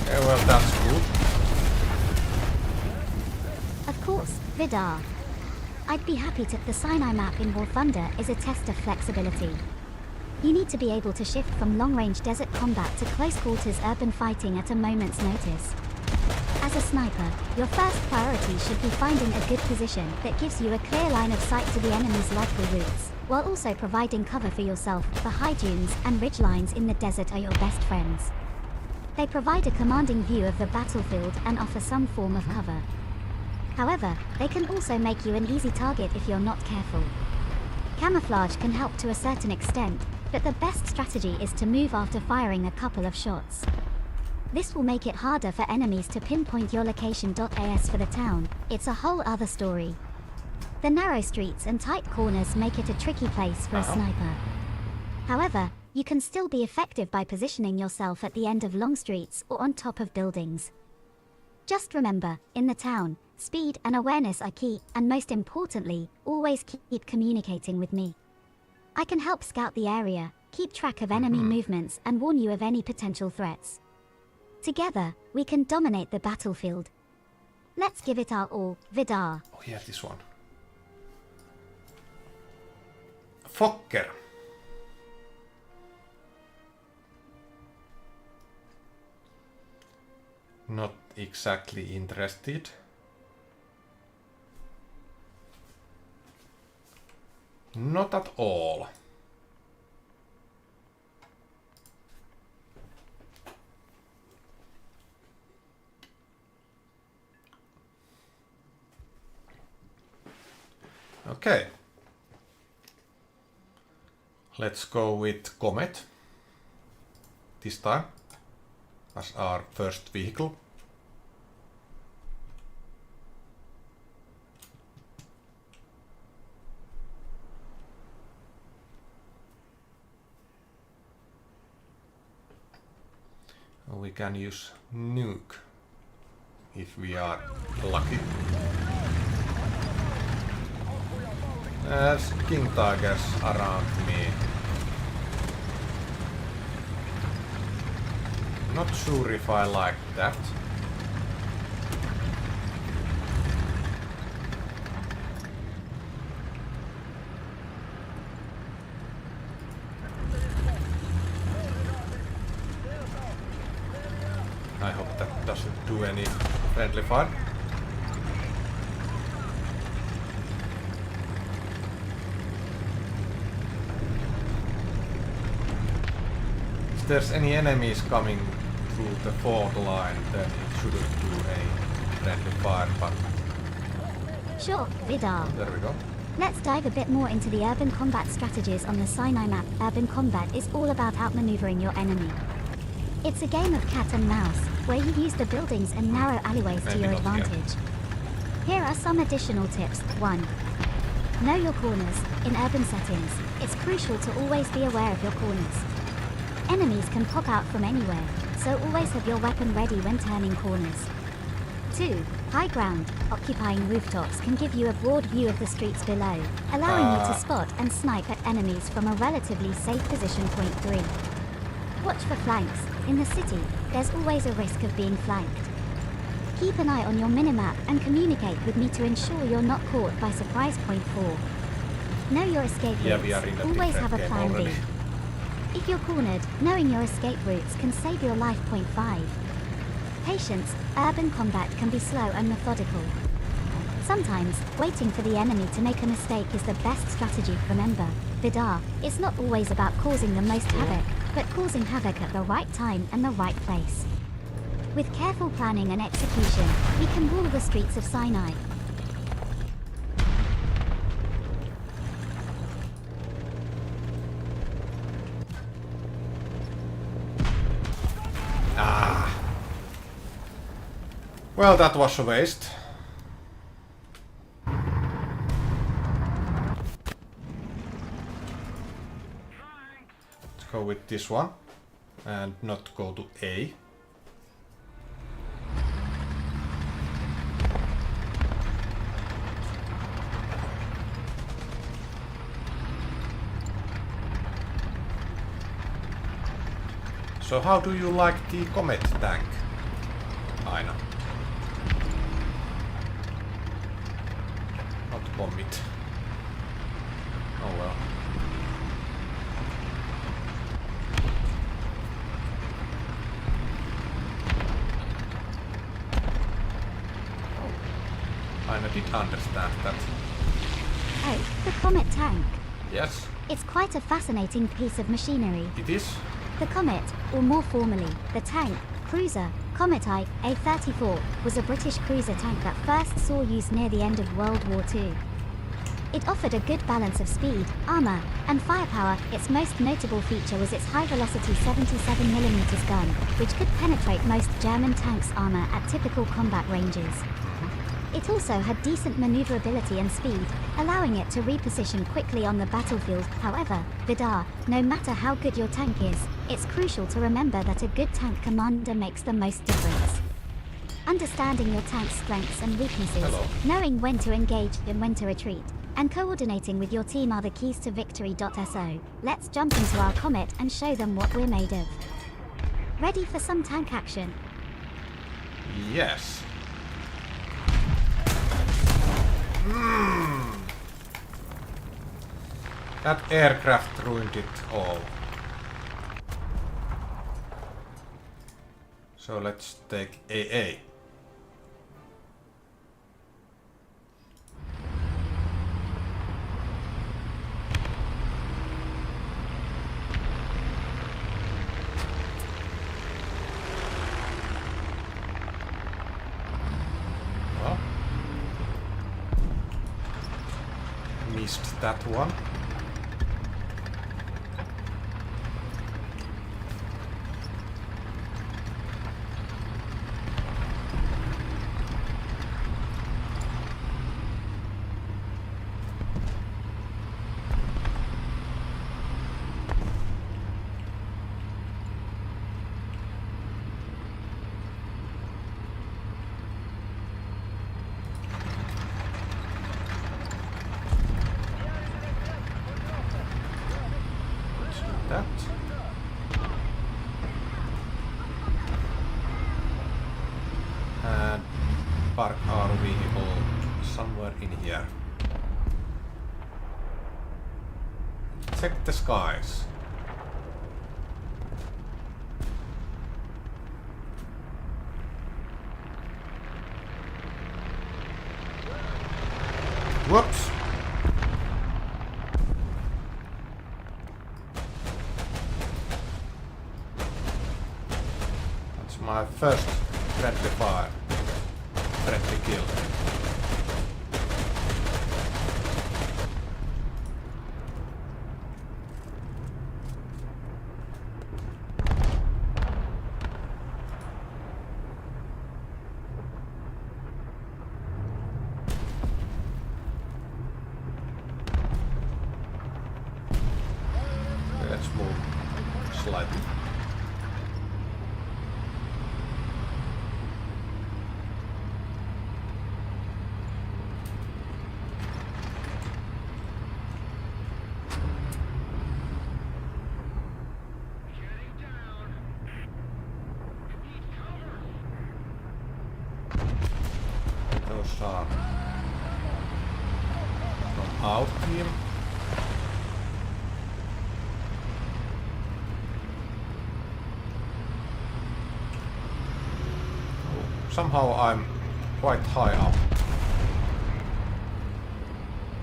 Okay, well that's good. Of course, Vidarr. I'd be happy to. The Sinai map in War Thunder is a test of flexibility. You need to be able to shift from long-range desert combat to close-quarters urban fighting at a moment's notice. As a sniper, your first priority should be finding a good position that gives you a clear line of sight to the enemy's likely routes, while also providing cover for yourself. The high dunes and ridgelines in the desert are your best friends. They provide a commanding view of the battlefield and offer some form of cover. However, they can also make you an easy target if you're not careful. Camouflage can help to a certain extent, but the best strategy is to move after firing a couple of shots. This will make it harder for enemies to pinpoint your location. As for the town, it's a whole other story. The narrow streets and tight corners make it a tricky place for a sniper. However, you can still be effective by positioning yourself at the end of long streets or on top of buildings. Just remember, in the town, speed and awareness are key, and most importantly, always keep communicating with me. I can help scout the area, keep track of enemy movements, and warn you of any potential threats. Together, we can dominate the battlefield. Let's give it our all, Vidarr. Oh yeah, this one. Fokker. Not exactly interested. Not at all. Okay. Let's go with Comet this time as our first vehicle. We can use nuke if we are lucky. There's king tigers around me. Not sure if I like that. I hope that doesn't do any friendly fire. If there's any enemies coming through the fault line, then it shouldn't do a friendly fire, but Sure, Vidarr. there we go. Let's dive a bit more into the urban combat strategies on the Sinai map. Urban combat is all about outmaneuvering your enemy. It's a game of cat and mouse, where you use the buildings and narrow alleyways to Maybe your not yet. advantage. Here are some additional tips. 1. Know your corners. In urban settings, it's crucial to always be aware of your corners. Enemies can pop out from anywhere, so always have your weapon ready when turning corners. 2. High ground. Occupying rooftops can give you a broad view of the streets below, allowing you to spot and snipe at enemies from a relatively safe position. 3. Watch for flanks. In the city, there's always a risk of being flanked. Keep an eye on your minimap and communicate with me to ensure you're not caught by surprise. 4. Know your escape Yeah, routes. we are in a Always different have a game plan already. B. If you're cornered, knowing your escape routes can save your life. 5. Patience. Urban combat can be slow and methodical. Sometimes, waiting for the enemy to make a mistake is the best strategy. Remember, Vidarr, it's not always about causing the most havoc, but causing havoc at the right time and the right place. With careful planning and execution, we can rule the streets of Sinai. Ah. Well, that was a waste. Let's go with this one and not go to A. So how do you like the Comet tank, Aina? Not Comet. Oh well. Aina did understand that. Oh, the Comet tank. Yes, It's quite a fascinating piece of machinery. it is. The Comet, or more formally, the tank, cruiser, Comet A34, was a British cruiser tank that first saw use near the end of World War II. It offered a good balance of speed, armor, and firepower. Its most notable feature was its high-velocity 77mm gun, which could penetrate most German tanks' armor at typical combat ranges. It also had decent maneuverability and speed, allowing it to reposition quickly on the battlefield. However, Vidarr, no matter how good your tank is, it's crucial to remember that a good tank commander makes the most difference. Understanding your tank's strengths and weaknesses, Hello. knowing when to engage and when to retreat, and coordinating with your team are the keys to victory.so. Let's jump into our comet and show them what we're made of. Ready for some tank action? Yes. That aircraft ruined it all. So let's take AA. Well, missed that one. That. And park our vehicle somewhere in here. Check the skies. Whoops! My first friendly fire. Friendly kill. Let's move slightly. Those are from our team. Somehow I'm quite high up,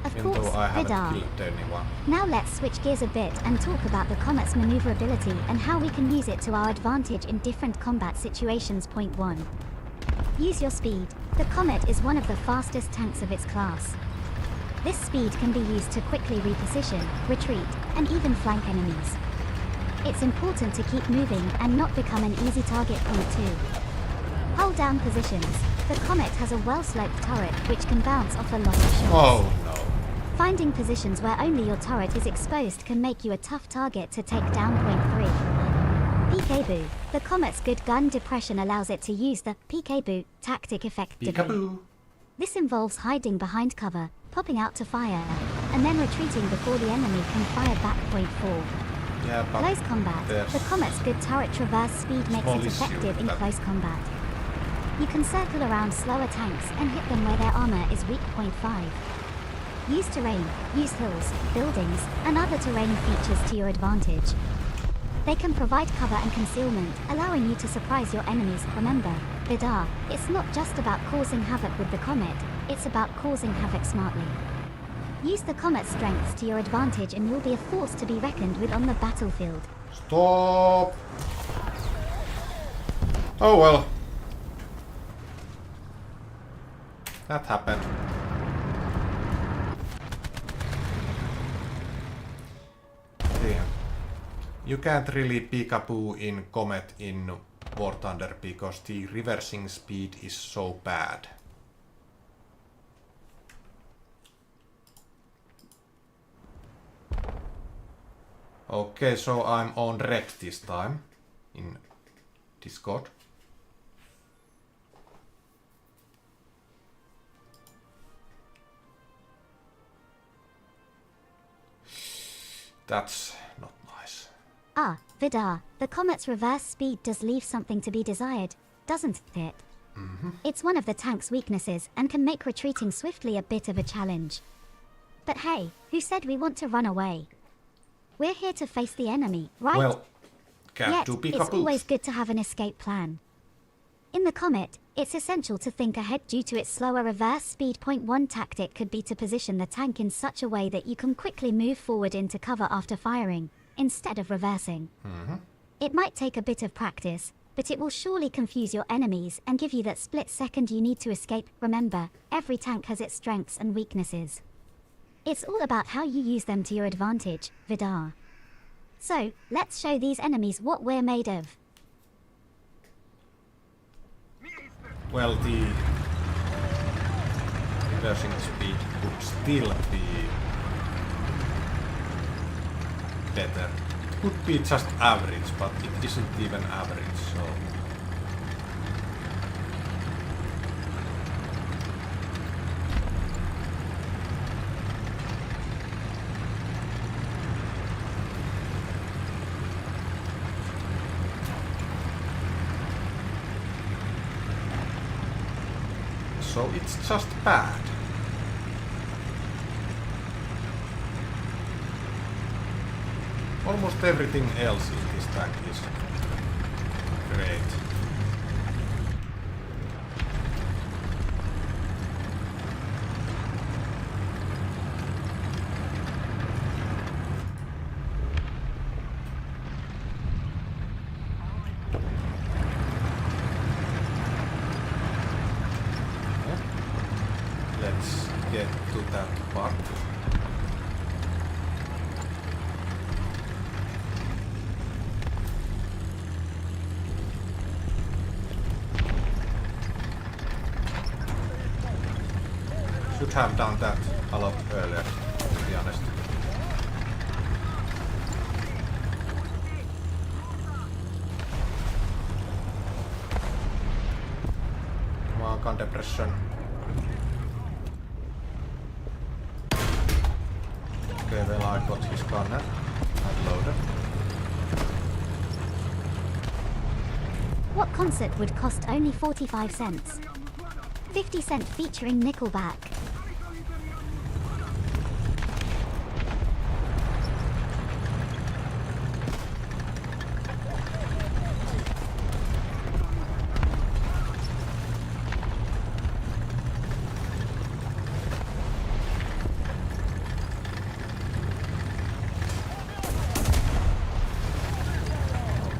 Of even course, though I haven't Vidarr. killed anyone. Now let's switch gears a bit and talk about the comet's maneuverability and how we can use it to our advantage in different combat situations. Point 1. Use your speed. The comet is one of the fastest tanks of its class. This speed can be used to quickly reposition, retreat, and even flank enemies. It's important to keep moving and not become an easy target. Point 2. Hold down positions. The comet has a well-sloped turret which can bounce off a lot of shots. Oh no. Finding positions where only your turret is exposed can make you a tough target to take down. Point 3. Peekaboo. The comet's good gun depression allows it to use the peekaboo tactic effectively. Peekaboo. This involves hiding behind cover, popping out to fire, and then retreating before the enemy can fire back. Point 4. Yeah, but Close combat. there's The comet's good turret traverse speed makes small it issue effective in that- close combat. You can circle around slower tanks and hit them where their armor is weak. Point 5. Use terrain, use hills, buildings, and other terrain features to your advantage. They can provide cover and concealment, allowing you to surprise your enemies. Remember, Vidarr, it's not just about causing havoc with the comet, it's about causing havoc smartly. Use the comet's strengths to your advantage and you'll be a force to be reckoned with on the battlefield. Stop! Oh well. That happened. Yeah. You can't really peekaboo in Comet in War Thunder because the reversing speed is so bad. Okay, so I'm on red this time in Discord. That's not nice. Ah, Vidarr, the comet's reverse speed does leave something to be desired, doesn't it? It's one of the tank's weaknesses and can make retreating swiftly a bit of a challenge. But hey, who said we want to run away? We're here to face the enemy, right? Well, can't Yet, do it's always good to have an escape plan. In the Comet, it's essential to think ahead due to its slower reverse speed. Point one tactic could be to position the tank in such a way that you can quickly move forward into cover after firing, instead of reversing. It might take a bit of practice, but it will surely confuse your enemies and give you that split second you need to escape. Remember, every tank has its strengths and weaknesses. It's all about how you use them to your advantage, Vidarr. So, let's show these enemies what we're made of. Well, the reversing speed would still be better. It could be just average, but it isn't even average, so... So it's just bad. Almost everything else in this tank is great. Let's get to that part. Should have done that a lot earlier, to be honest. Come on, gun depression. Okay, well, I got his gunner and loaded. What concert would cost only 45 cents? 50 Cent featuring Nickelback.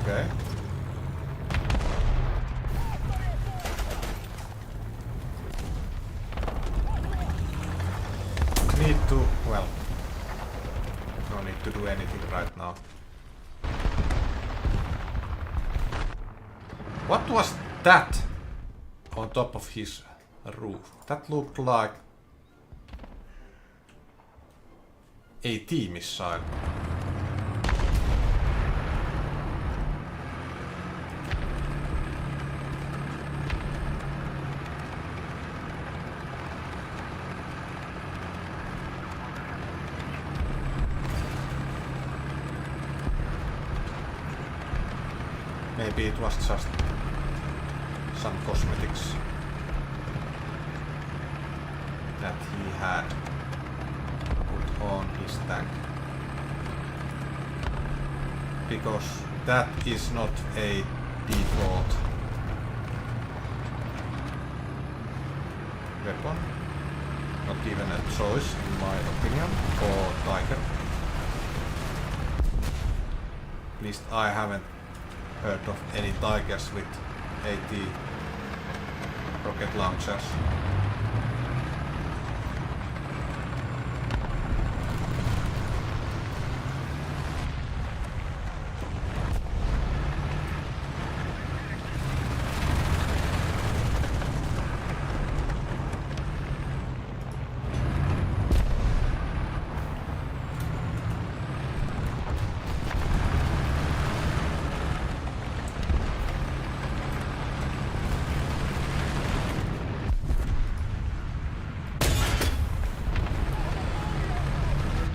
Okay. Need to, well, no need to do anything right now. What was that on top of his roof? That looked like a T-missile. Maybe it was just some cosmetics that he had put on his tank. Because that is not a default weapon. Not even a choice in my opinion, for Tiger. At least I haven't heard of any Tigers with AT rocket launchers.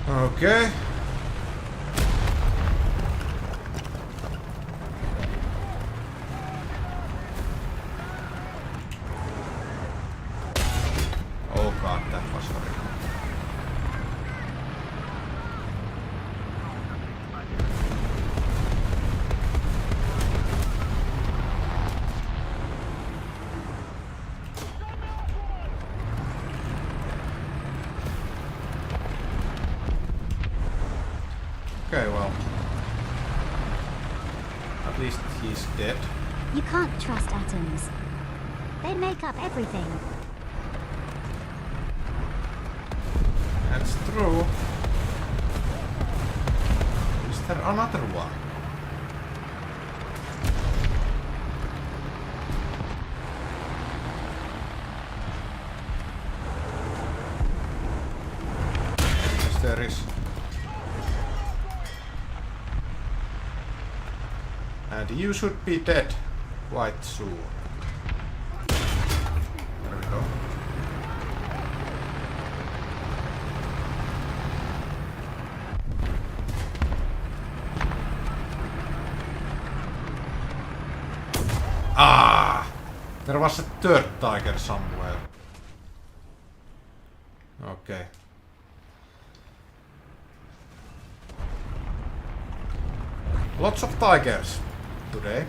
Okay. Okay, well. At least he's dead. You can't trust atoms. They make up everything. That's true. Is there another one? Yes, there is. And you should be dead quite soon. There we go. Ah! There was a third tiger somewhere. Okay. Lots of tigers today.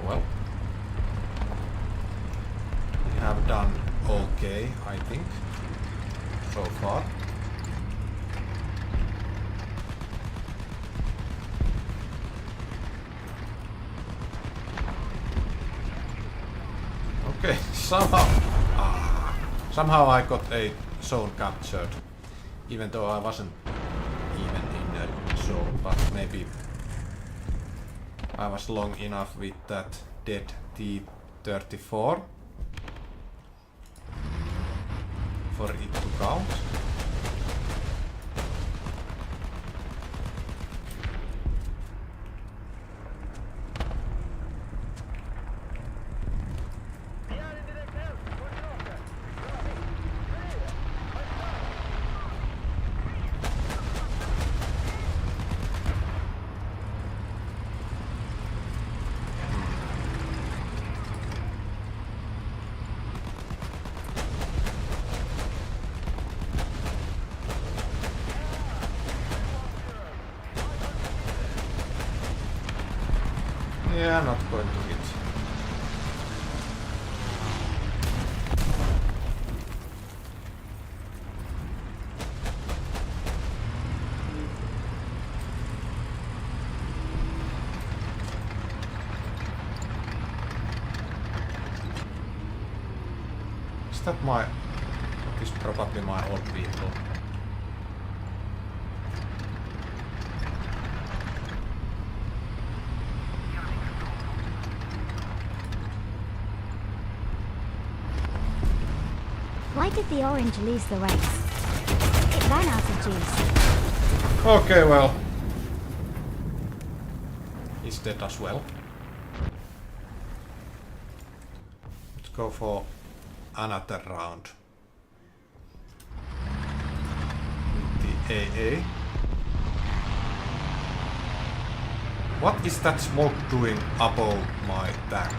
Well, we have done okay, I think, so far. Okay, somehow I got a zone captured, even though I wasn't even in a zone, but maybe I was long enough with that dead T-34 for it to count. Yeah, not going to hit. Is that my... That is probably my old vehicle. Why did the orange lose the race? It ran out of juice. Okay, well. He's dead as well. Let's go for another round. With the AA. What is that smoke doing above my tank?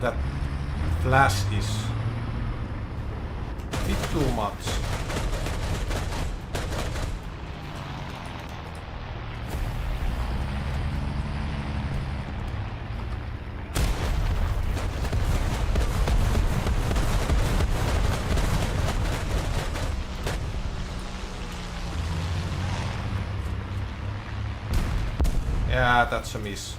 That flash is a bit too much. Yeah, that's a miss.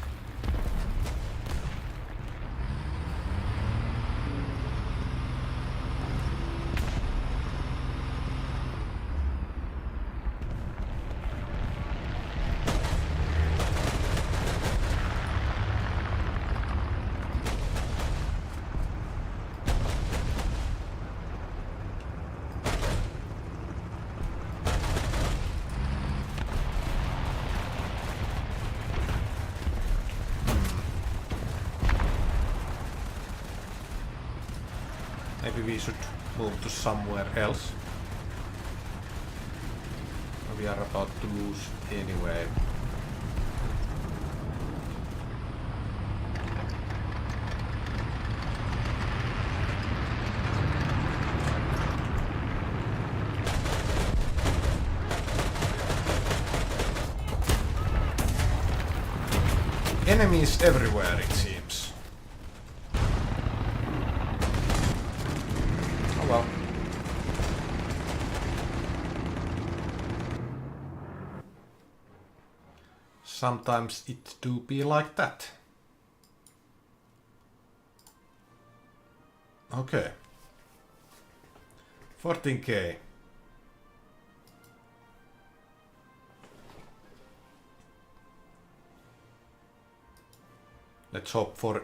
Maybe we should move to somewhere else. We are about to lose anyway. Enemies everywhere, it seems. Oh well. Sometimes it do be like that. Okay. 14k. Let's hope for a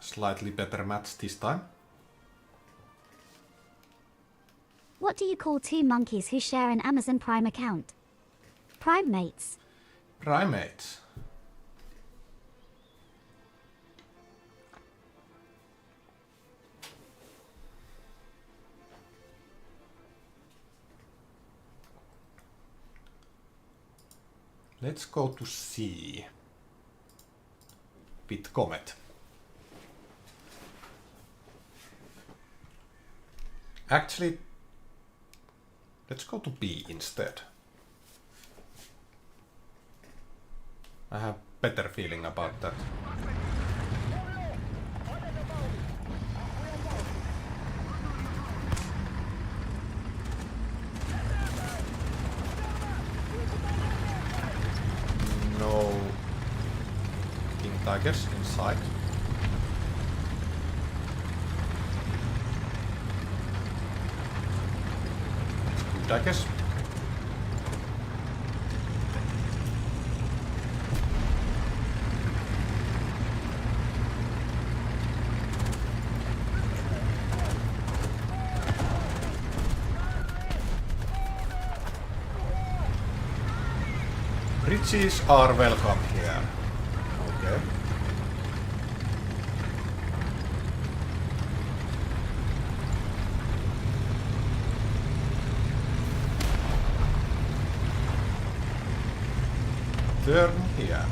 slightly better match this time. What do you call two monkeys who share an Amazon Prime account? Primates. Primates. Let's go to sea. With Comet. Actually, let's go to B instead. I have better feeling about that. No King Tigers inside. Good, I guess. Bridges are welcome here. Okay. Turn here.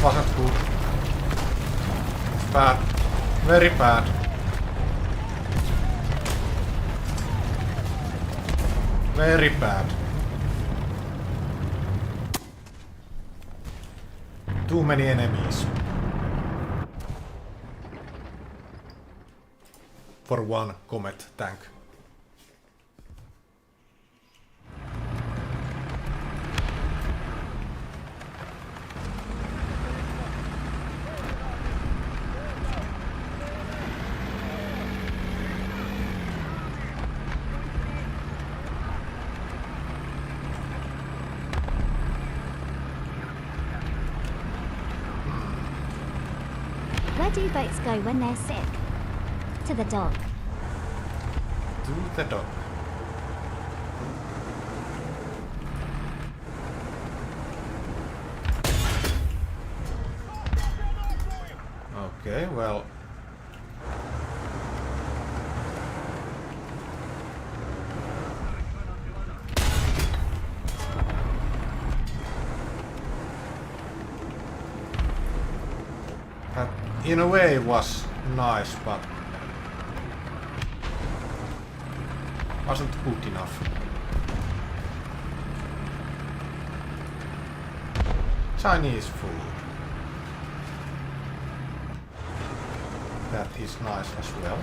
Wasn't good. Bad. Very bad. Very bad. Too many enemies. For one Comet tank. Where do boats go when they're sick? To the dock. To the dock. Okay, well. That in a way was nice, but wasn't good enough. Chinese food. That is nice as well.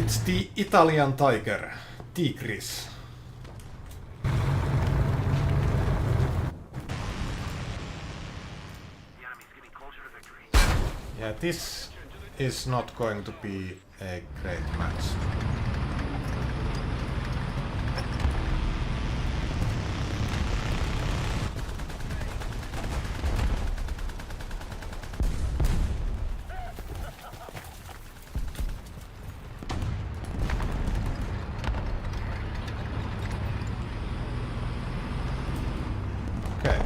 It's the Italian tiger, Tigris. Yeah, this is not going to be a great match. Okay.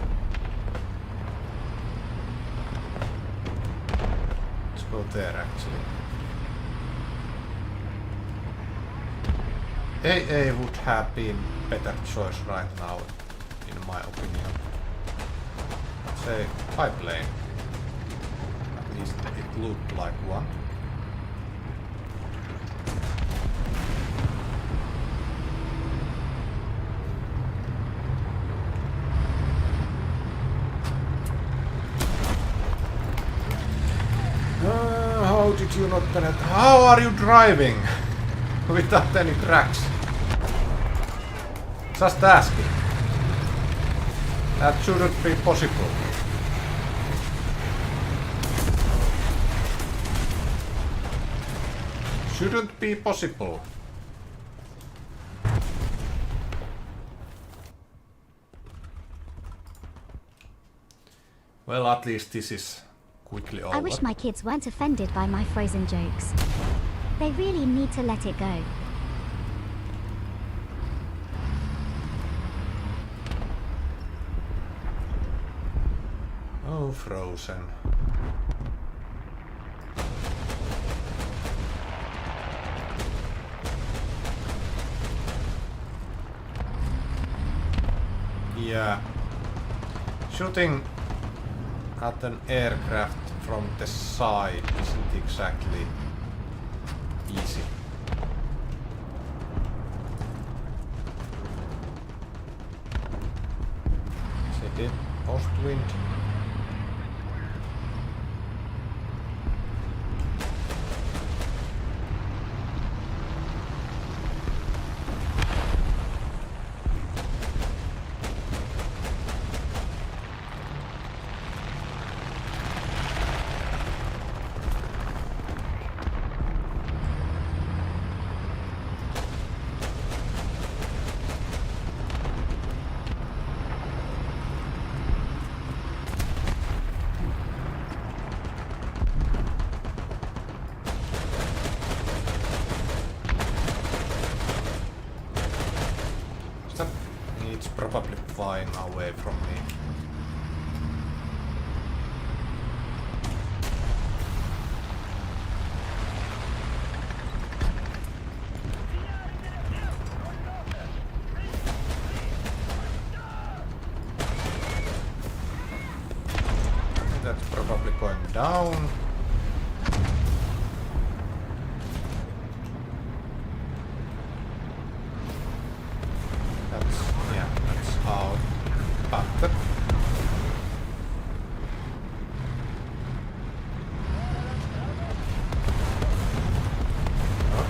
Let's go there actually. AA would have been better choice right now, in my opinion. Say pipe lane. At least it looked like one. How did you not penetrate? How are you driving without any cracks? Just asking. That shouldn't be possible. Shouldn't be possible. Well, at least this is quickly over. I wish my kids weren't offended by my frozen jokes. They really need to let it go. Oh, Frozen. Yeah. Shooting at an aircraft from the side isn't exactly easy. Set it, post wind. It's probably flying away from me. That's probably going down. That's out. But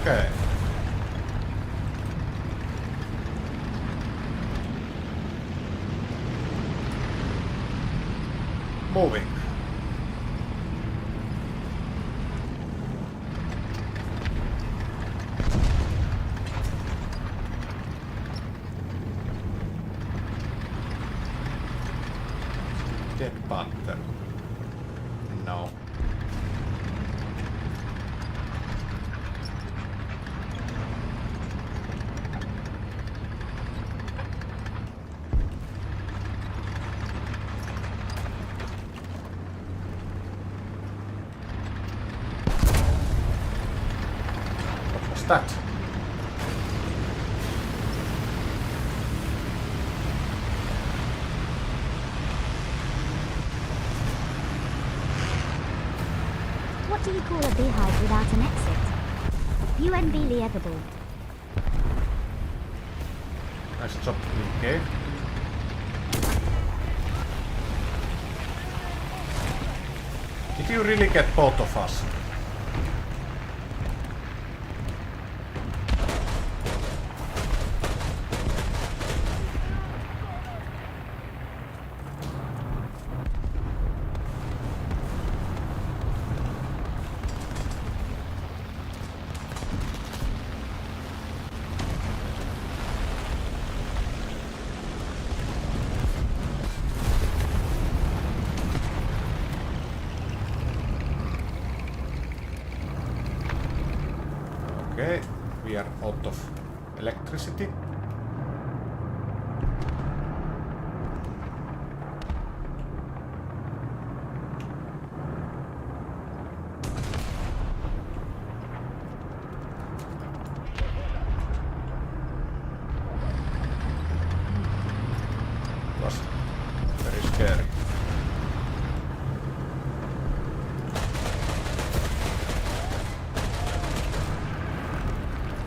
okay. Moving. Dead Panther. No. What was that? What do you call a beehive without an exit? Unbelievable. Nice job, okay. Did you really get both of us? Okay, we are out of electricity. It was very scary.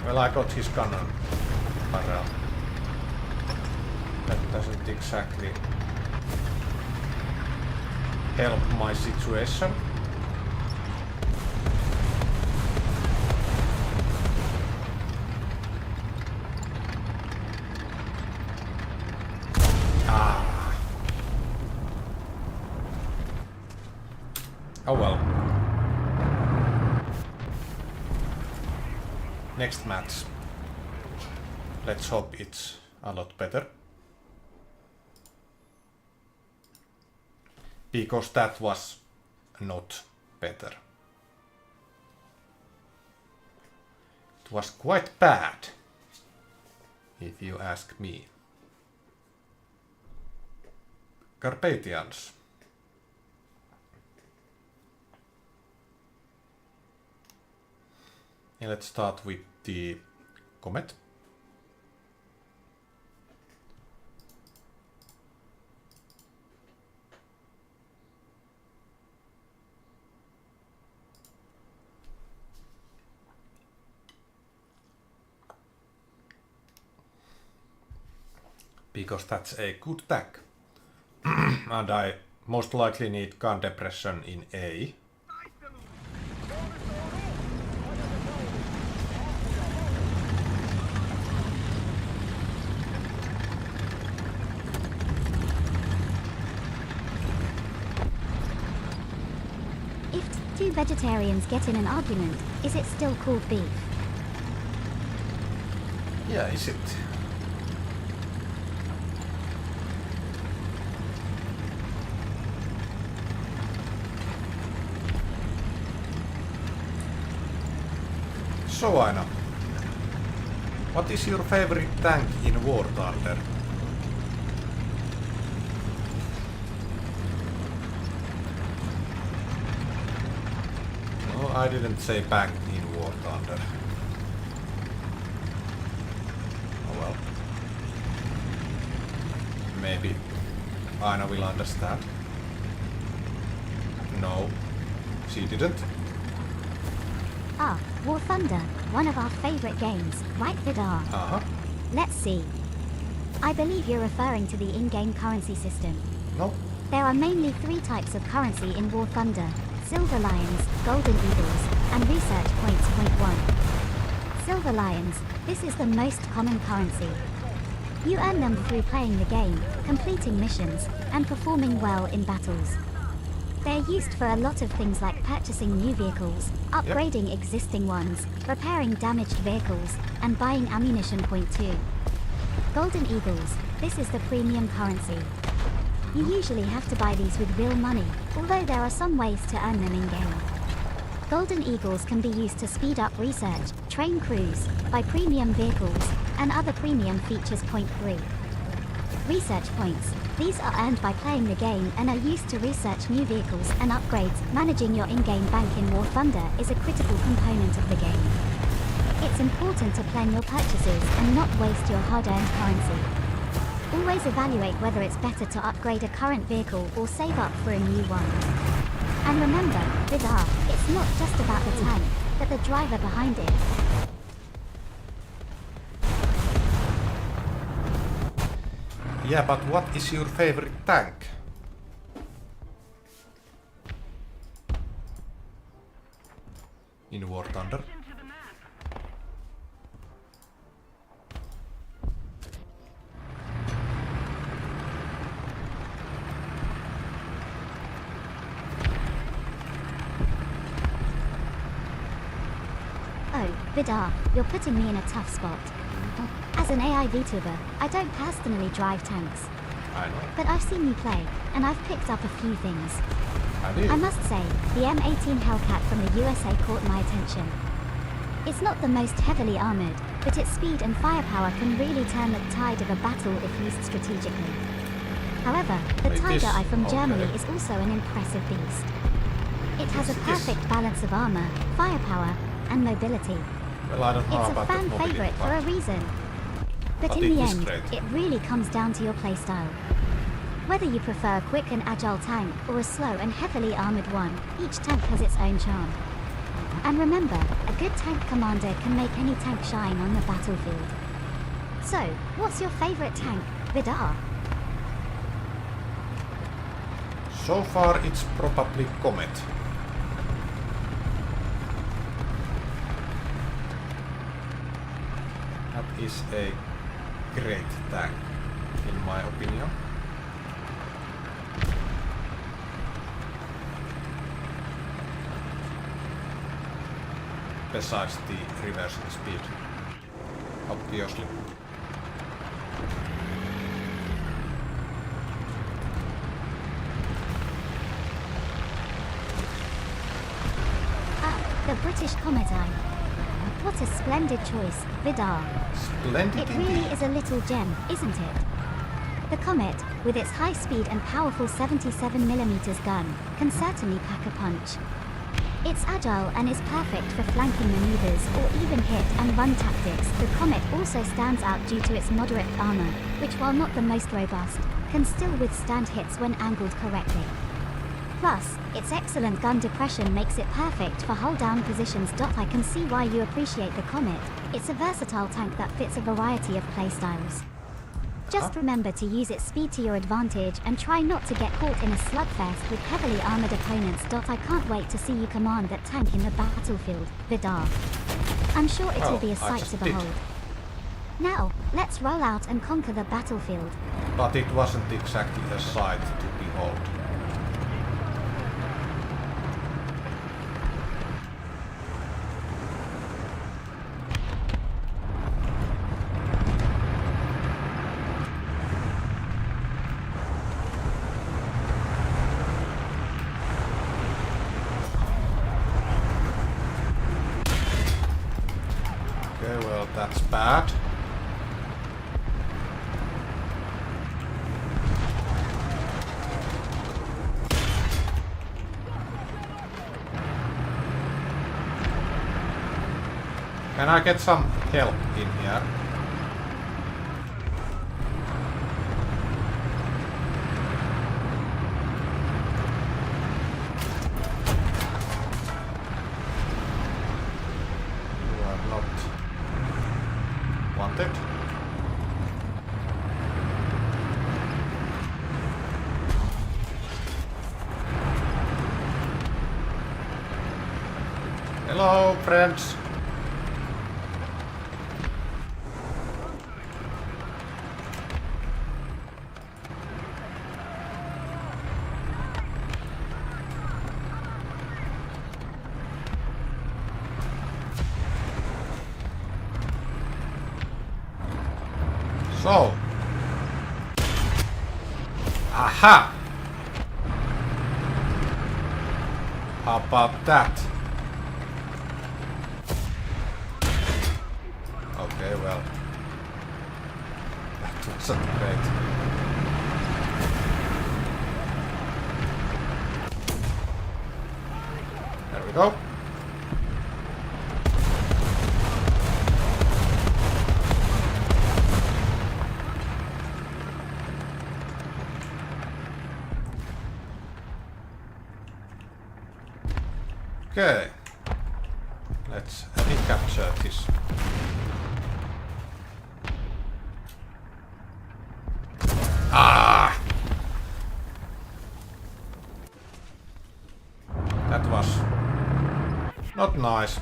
Well, I got his cannon barrel. That doesn't exactly help my situation. Oh well. Next match. Let's hope it's a lot better. Because that was not better. It was quite bad, if you ask me. Carpathians. And let's start with the Comet. Because that's a good tank. And I most likely need gun depression in A. If two vegetarians get in an argument, is it still called beef? Yeah, is it? So Aina, what is your favorite tank in War Thunder? No, I didn't say bank in War Thunder. Oh well. Maybe Aina will understand. No, she didn't. Ah, War Thunder, one of our favorite games, right Vidarr? Uh-huh. Let's see. I believe you're referring to the in-game currency system. No. There are mainly three types of currency in War Thunder: Silver Lions, Golden Eagles, and Research Points. Point 1. Silver Lions, this is the most common currency. You earn them through playing the game, completing missions, and performing well in battles. They're used for a lot of things like purchasing new vehicles, upgrading existing ones, repairing damaged vehicles, and buying ammunition. Point 2. Golden Eagles, this is the premium currency. You usually have to buy these with real money, although there are some ways to earn them in-game. Golden Eagles can be used to speed up research, train crews, buy premium vehicles, and other premium features. Point 3. Research points. These are earned by playing the game and are used to research new vehicles and upgrades. Managing your in-game bank in War Thunder is a critical component of the game. It's important to plan your purchases and not waste your hard-earned currency. Always evaluate whether it's better to upgrade a current vehicle or save up for a new one. And remember, Vidarr, it's not just about the tank, but the driver behind it. Yeah, but what is your favorite tank? In War Thunder? Oh, Vidarr, you're putting me in a tough spot. As an AI vtuber, I don't personally drive tanks. I know. But I've seen you play, and I've picked up a few things. I do. I must say, the M18 Hellcat from the USA caught my attention. It's not the most heavily armored, but its speed and firepower can really turn the tide of a battle if used strategically. However, the Wait, Tiger this- Eye from Germany okay. is also an impressive beast. It has a This- perfect balance of armor, firepower, and mobility. Well, I don't know It's a about fan the mobility favorite for a part. reason. But But in it the is end, great. it really comes down to your playstyle. Whether you prefer a quick and agile tank or a slow and heavily armored one, each tank has its own charm. And remember, a good tank commander can make any tank shine on the battlefield. So, what's your favorite tank, Vidarr? So far, it's probably Comet. That is a great tank, in my opinion. Besides the reversing speed, obviously. Ah, the British Comet Eye. What a splendid choice, Vidarr. Splendid It really indeed. is a little gem, isn't it? The Comet, with its high speed and powerful 77mm gun, can certainly pack a punch. It's agile and is perfect for flanking maneuvers or even hit and run tactics. The Comet also stands out due to its moderate armor, which while not the most robust, can still withstand hits when angled correctly. Plus, its excellent gun depression makes it perfect for hull-down positions. I can see why you appreciate the Comet. It's a versatile tank that fits a variety of playstyles. Just remember to use its speed to your advantage and try not to get caught in a slugfest with heavily armored opponents. I can't wait to see you command that tank in the battlefield, Vidarr. I'm sure it will be a Well, I sight just to did. behold. Now, let's roll out and conquer the battlefield. But it wasn't exactly a sight to behold. Okay, well, that's bad. Can I get some help in here? You are not wanted. Hello, friends. So. Aha! How about that? Okay, well. That wasn't great. There we go. Okay. Let's recapture this. Ah! That was not nice.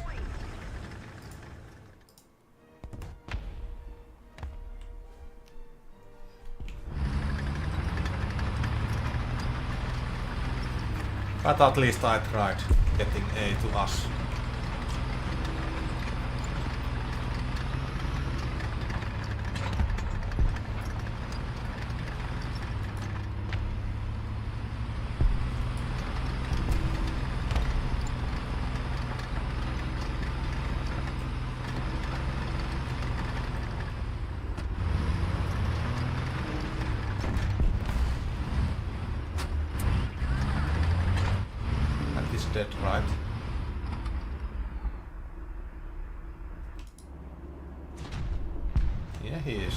But at least I tried getting A to us. dead, right? Yeah, he is.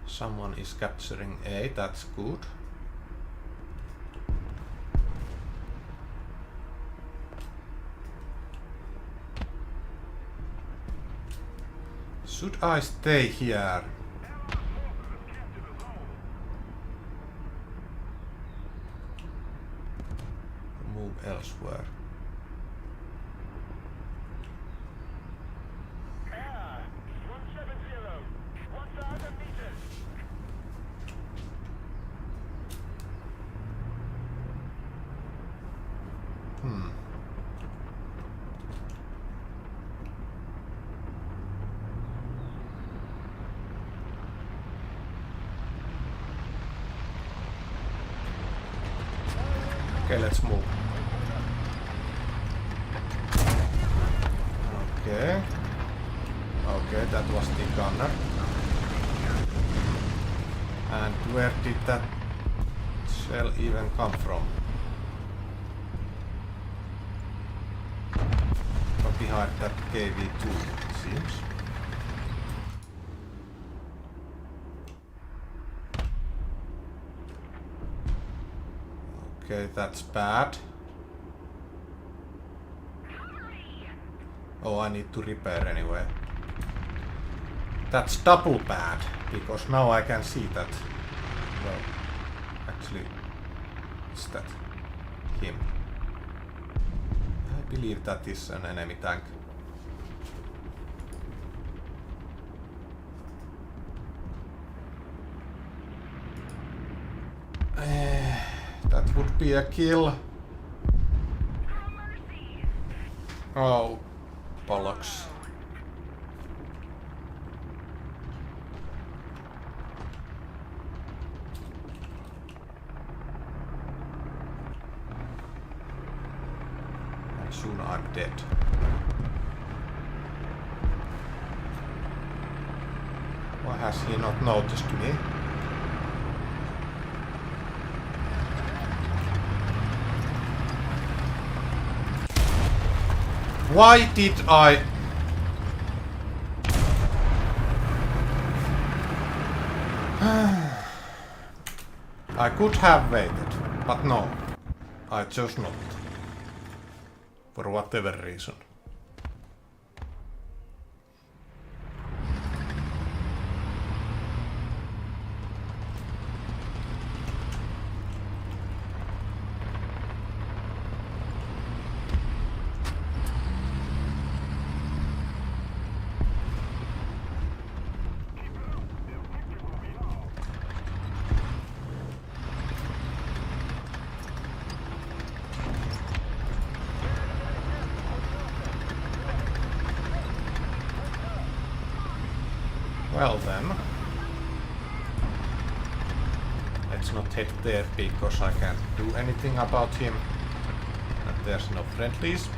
Someone is capturing A, that's good. Should I stay here? Move elsewhere. Okay, let's move. Okay. Okay, that was the gunner. And where did that shell even come from? From behind that KV2, it seems. Okay, that's bad. Oh, I need to repair anyway. That's double bad, because now I can see that. Well, actually, it's that him. I believe that is an enemy tank. That would be a kill. Oh, bollocks. And soon I'm dead. Why has he not noticed me? Why did I... I could have waited, but no. I chose not. For whatever reason. Well then, let's not head there because I can't do anything about him. And there's no friendlies.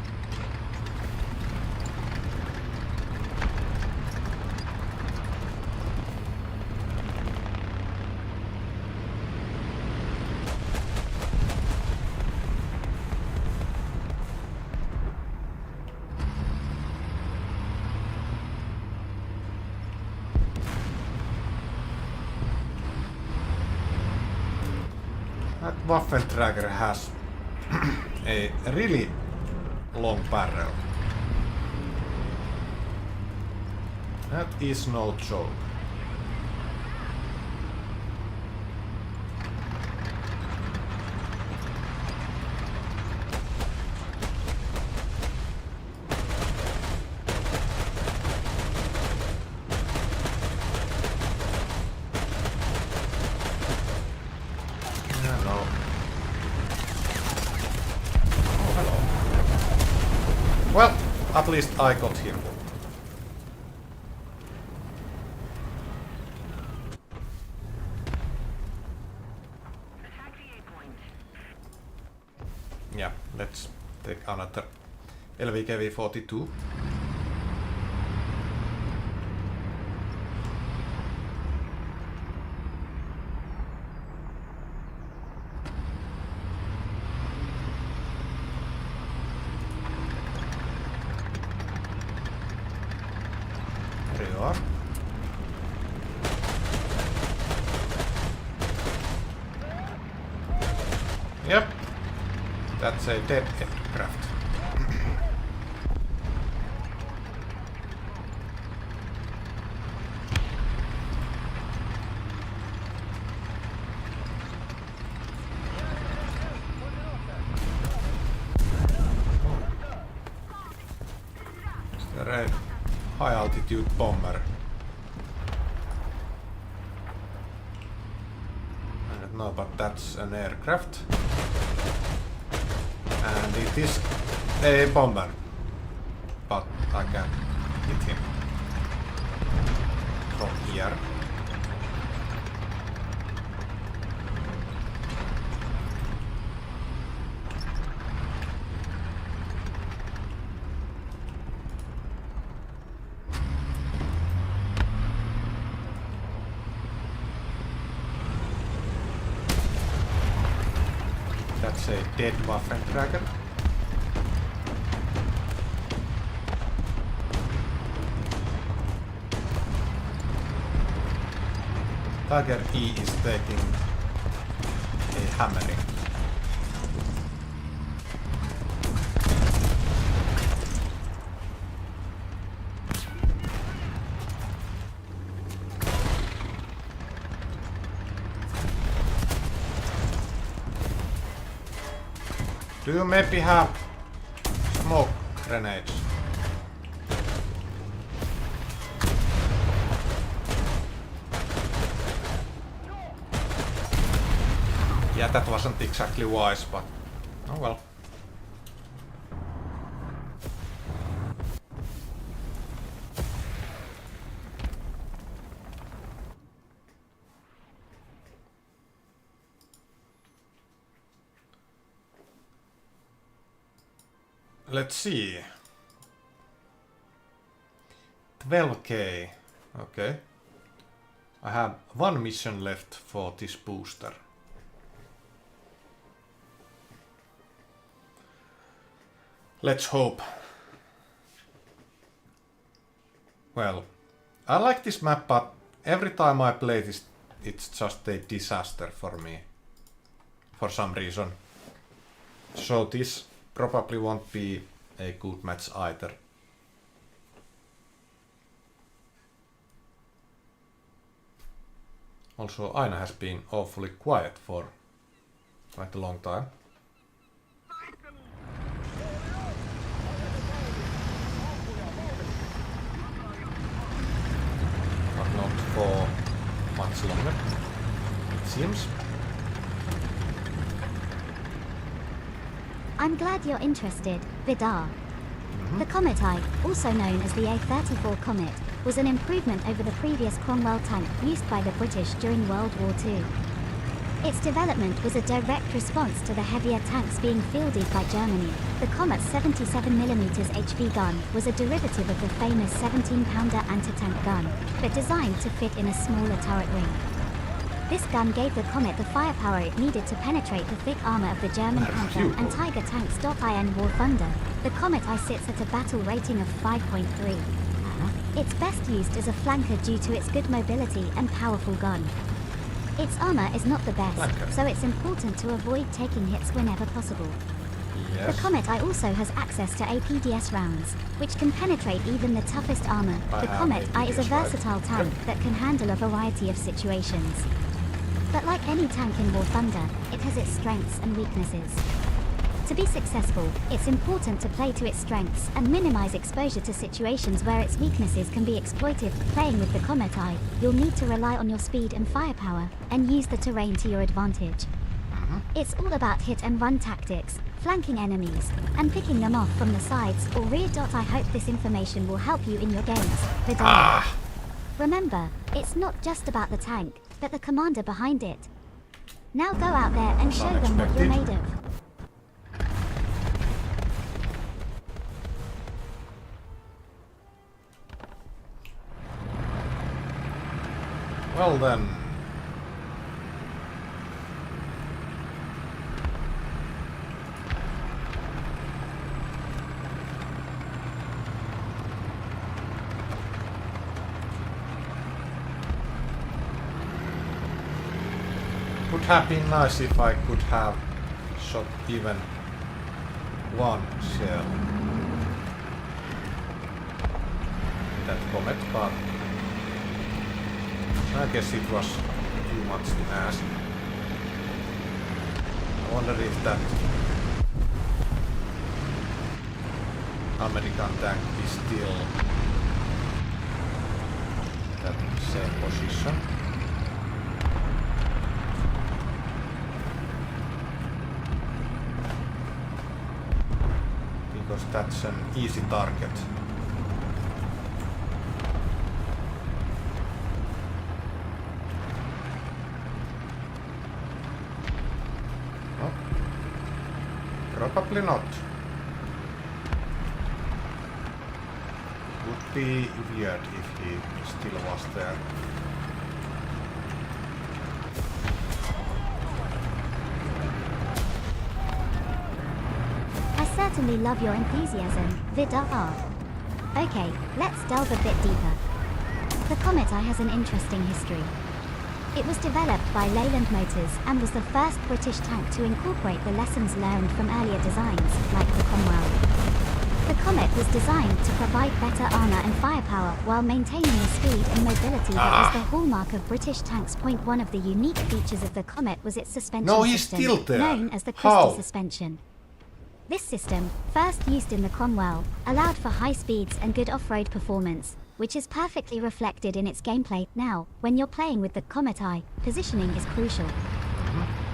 That Waffentrager has a really long barrel. That is no joke. Well, at least I got him. Yeah, let's take another LVKV-42. There you are. Yep, that's a dead aircraft. Is there a high altitude bomber? I don't know, but that's an aircraft. And it is a bomber, but I can hit him from here. That's a dead Waffentrager. Tiger E is taking a hammering. Do you maybe have smoke grenades? Yeah, that wasn't exactly wise, but oh well. Let's see. 12k. Okay. I have one mission left for this booster. Let's hope. Well, I like this map, but every time I play this, it's just a disaster for me. For some reason. So this probably won't be a good match either. Also, Aina has been awfully quiet for quite a long time. But not for much longer, it seems. I'm glad you're interested, Vidarr. The Comet I, also known as the A-34 Comet, was an improvement over the previous Cromwell tank used by the British during World War II. Its development was a direct response to the heavier tanks being fielded by Germany. The Comet's 77mm HV gun was a derivative of the famous 17-pounder anti-tank gun, but designed to fit in a smaller turret wing. This gun gave the Comet the firepower it needed to penetrate the thick armor of the German Panther and Tiger tanks. In War Thunder, the Comet I sits at a battle rating of 5.3. It's best used as a flanker due to its good mobility and powerful gun. Its armor is not the best, so it's important to avoid taking hits whenever possible. Yes. The Comet I also has access to APDS rounds, which can penetrate even the toughest armor. The Comet I is a versatile tank that can handle a variety of situations. But like any tank in War Thunder, it has its strengths and weaknesses. To be successful, it's important to play to its strengths and minimize exposure to situations where its weaknesses can be exploited. Playing with the Comet I, you'll need to rely on your speed and firepower, and use the terrain to your advantage. It's all about hit and run tactics, flanking enemies, and picking them off from the sides or rear. I hope this information will help you in your games, Vidarr. Remember, it's not just about the tank, but the commander behind it. Now go out there and show them what you're made of. Well then. Would have been nice if I could have shot even one shell that comet, but I guess it was too much to ask. I wonder if that American tank is still in that same position. Because that's an easy target. No, probably not. Would be weird if he still was there. I certainly love your enthusiasm, Vidarr. Okay, let's delve a bit deeper. The Comet I has an interesting history. It was developed by Leyland Motors and was the first British tank to incorporate the lessons learned from earlier designs, like the Cromwell. The Comet was designed to provide better armor and firepower while maintaining the speed and mobility that was the hallmark of British tanks. One of the unique features of the Comet was its suspension No, he's system, still there. known as the How? crystal suspension. This system, first used in the Cromwell, allowed for high speeds and good off-road performance, which is perfectly reflected in its gameplay. Now, when you're playing with the Comet I, positioning is crucial.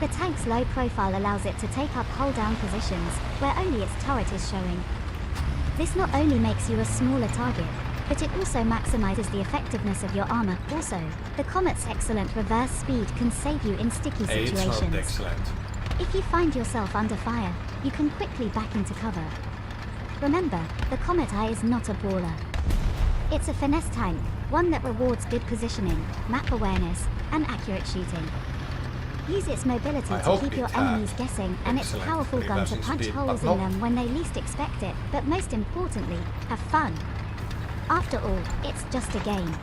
The tank's low profile allows it to take up hull-down positions, where only its turret is showing. This not only makes you a smaller target, but it also maximizes the effectiveness of your armor. Also, the Comet's excellent reverse speed can save you in sticky situations. It's not excellent. If you find yourself under fire, you can quickly back into cover. Remember, the Comet I is not a brawler. It's a finesse tank, one that rewards good positioning, map awareness, and accurate shooting. Use its mobility to keep your enemies guessing and its powerful gun to punch holes in them when they least expect it, but most importantly, have fun. After all, it's just a game.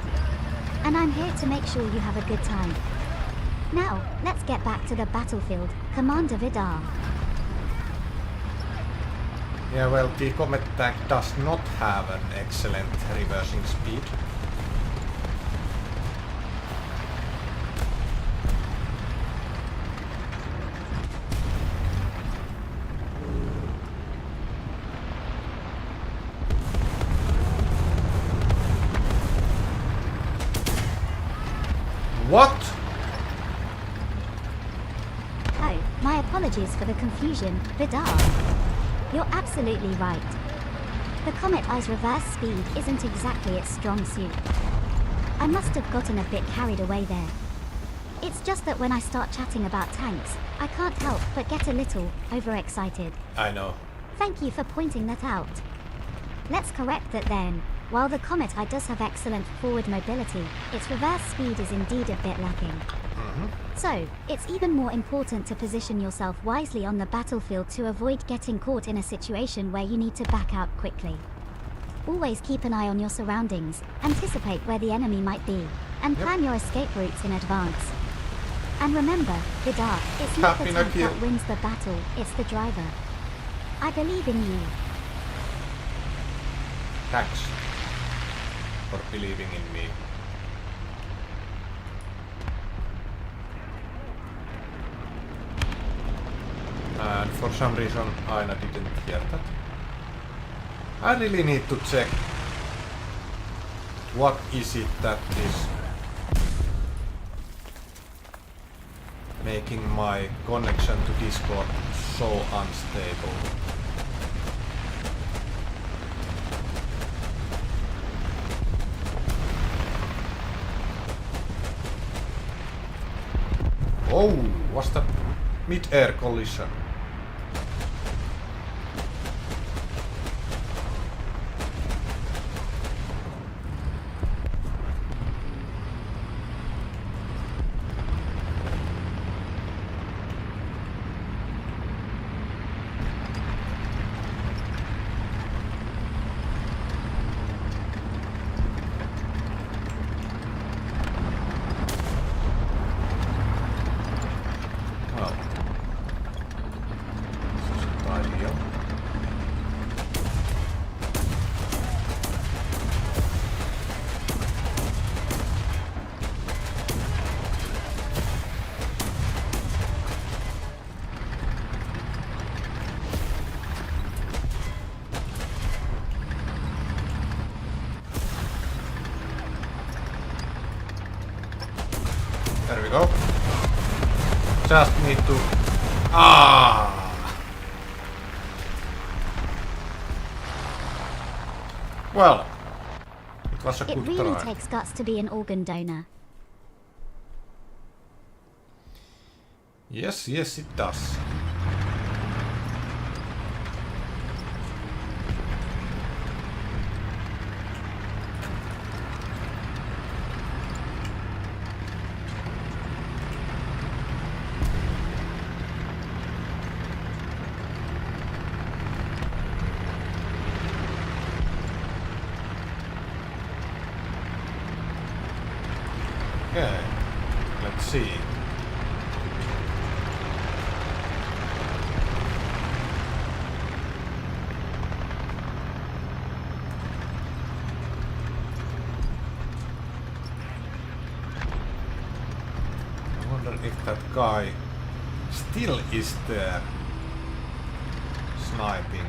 And I'm here to make sure you have a good time. Now, let's get back to the battlefield, Commander Vidarr. Yeah, well, the Comet tank does not have an excellent reversing speed. What? Oh, my apologies for the confusion, Vidarr. You're absolutely right. The Comet I's reverse speed isn't exactly its strong suit. I must have gotten a bit carried away there. It's just that when I start chatting about tanks, I can't help but get a little overexcited. I know. Thank you for pointing that out. Let's correct that then. While the Comet I does have excellent forward mobility, its reverse speed is indeed a bit lacking. So, it's even more important to position yourself wisely on the battlefield to avoid getting caught in a situation where you need to back out quickly. Always keep an eye on your surroundings, anticipate where the enemy might be, and plan your escape routes in advance. And remember, Vidarr, it's not the tank that wins the battle, it's the driver. I believe in you. Thanks for believing in me. And for some reason, Aina didn't hear that. I really need to check what is it that is making my connection to Discord so unstable. Oh, was that mid-air collision? to... Ah! Well, it was a It good really try. takes guts to be an organ donor. Yes, yes, it does. Okay, let's see. I wonder if that guy still is there sniping.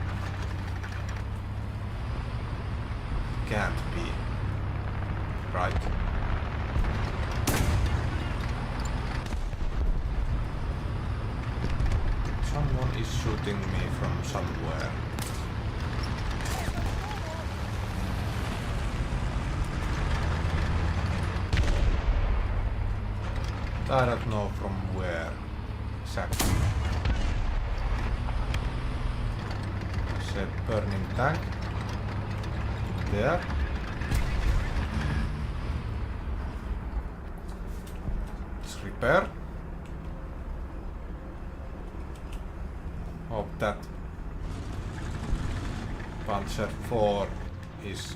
Can't be. Right. Someone is shooting me from somewhere. I don't know from where exactly. There's a burning tank there. Let's repair. Hope that Panzer 4 is...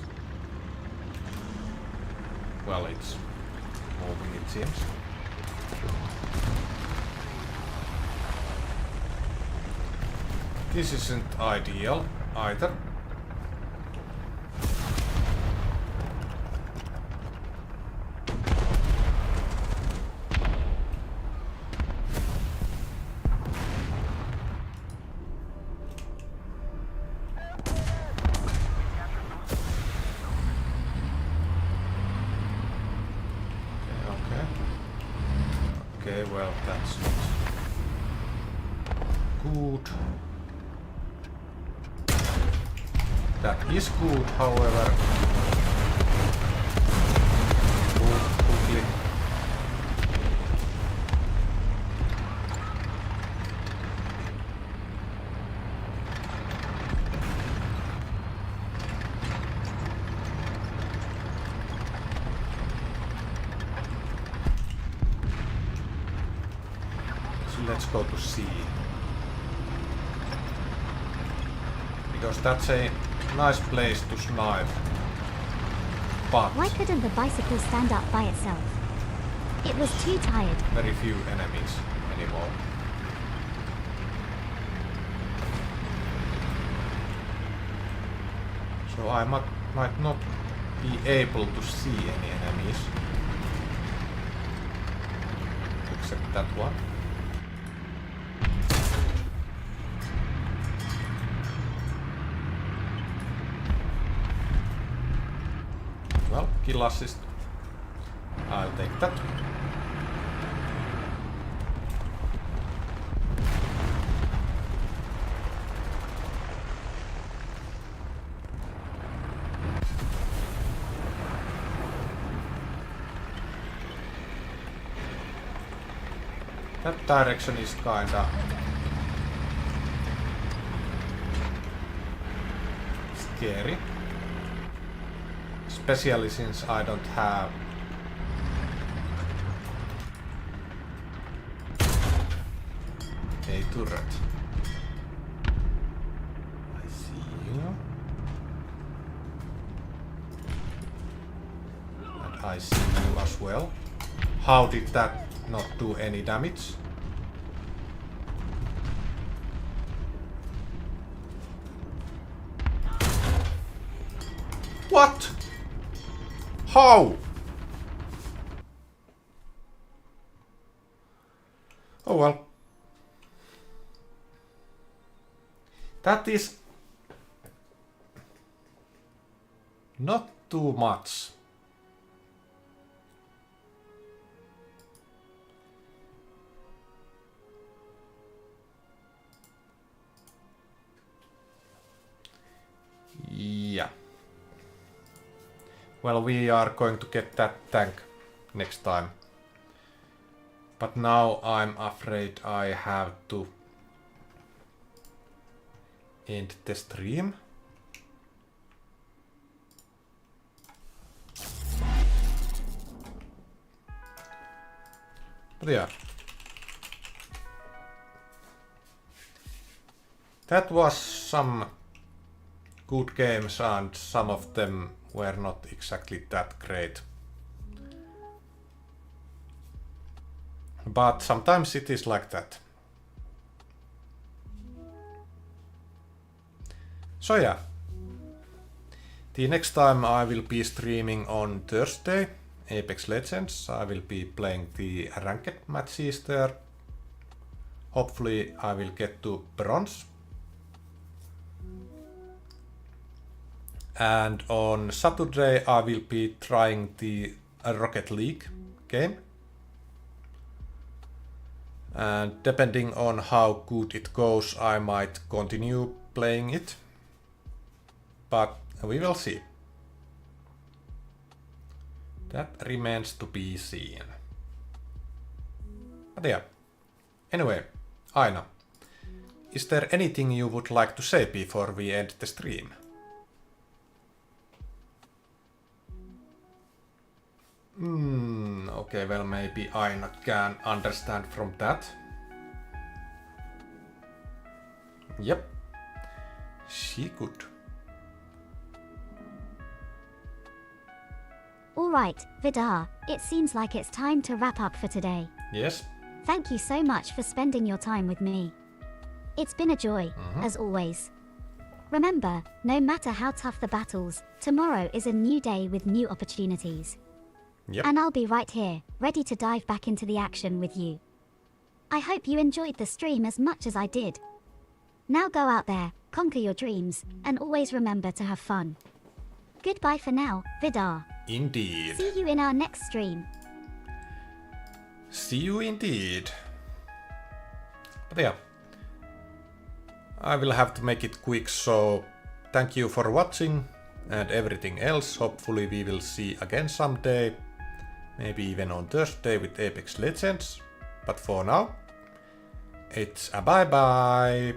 well, it's moving, it seems. This isn't ideal either. Okay, well, that's not good. That is good, however. Move quickly. Let's go to C. Because that's a nice place to snipe. But Why couldn't the bicycle stand up by itself? It was too tired. very few enemies anymore. So I might not be able to see any enemies. Except that one. Well, kill assist. I'll take that. That direction is kinda scary. Especially since I don't have a turret. I see you. And I see you as well. How did that not do any damage? What? How? Oh well. That is not too much. Well, we are going to get that tank next time. But now I'm afraid I have to end the stream. But yeah. That was some good games and some of them were not exactly that great. But sometimes it is like that. So yeah. The next time I will be streaming on Thursday, Apex Legends. I will be playing the ranked matches there. Hopefully I will get to bronze. And on Saturday I will be trying the Rocket League game. And depending on how good it goes, I might continue playing it. But we will see. That remains to be seen. But yeah. Anyway, Aina, is there anything you would like to say before we end the stream? Okay, well, maybe Aina can understand from that. Yep, she could. Alright, Vidarr, it seems like it's time to wrap up for today. Yes. Thank you so much for spending your time with me. It's been a joy, as always. Remember, no matter how tough the battles, tomorrow is a new day with new opportunities. Yep. And I'll be right here, ready to dive back into the action with you. I hope you enjoyed the stream as much as I did. Now go out there, conquer your dreams, and always remember to have fun. Goodbye for now, Vidarr. Indeed. See you in our next stream. See you indeed. But yeah. I will have to make it quick, so thank you for watching and everything else. Hopefully we will see again someday. Maybe even on Thursday with Apex Legends. But for now, it's a bye bye.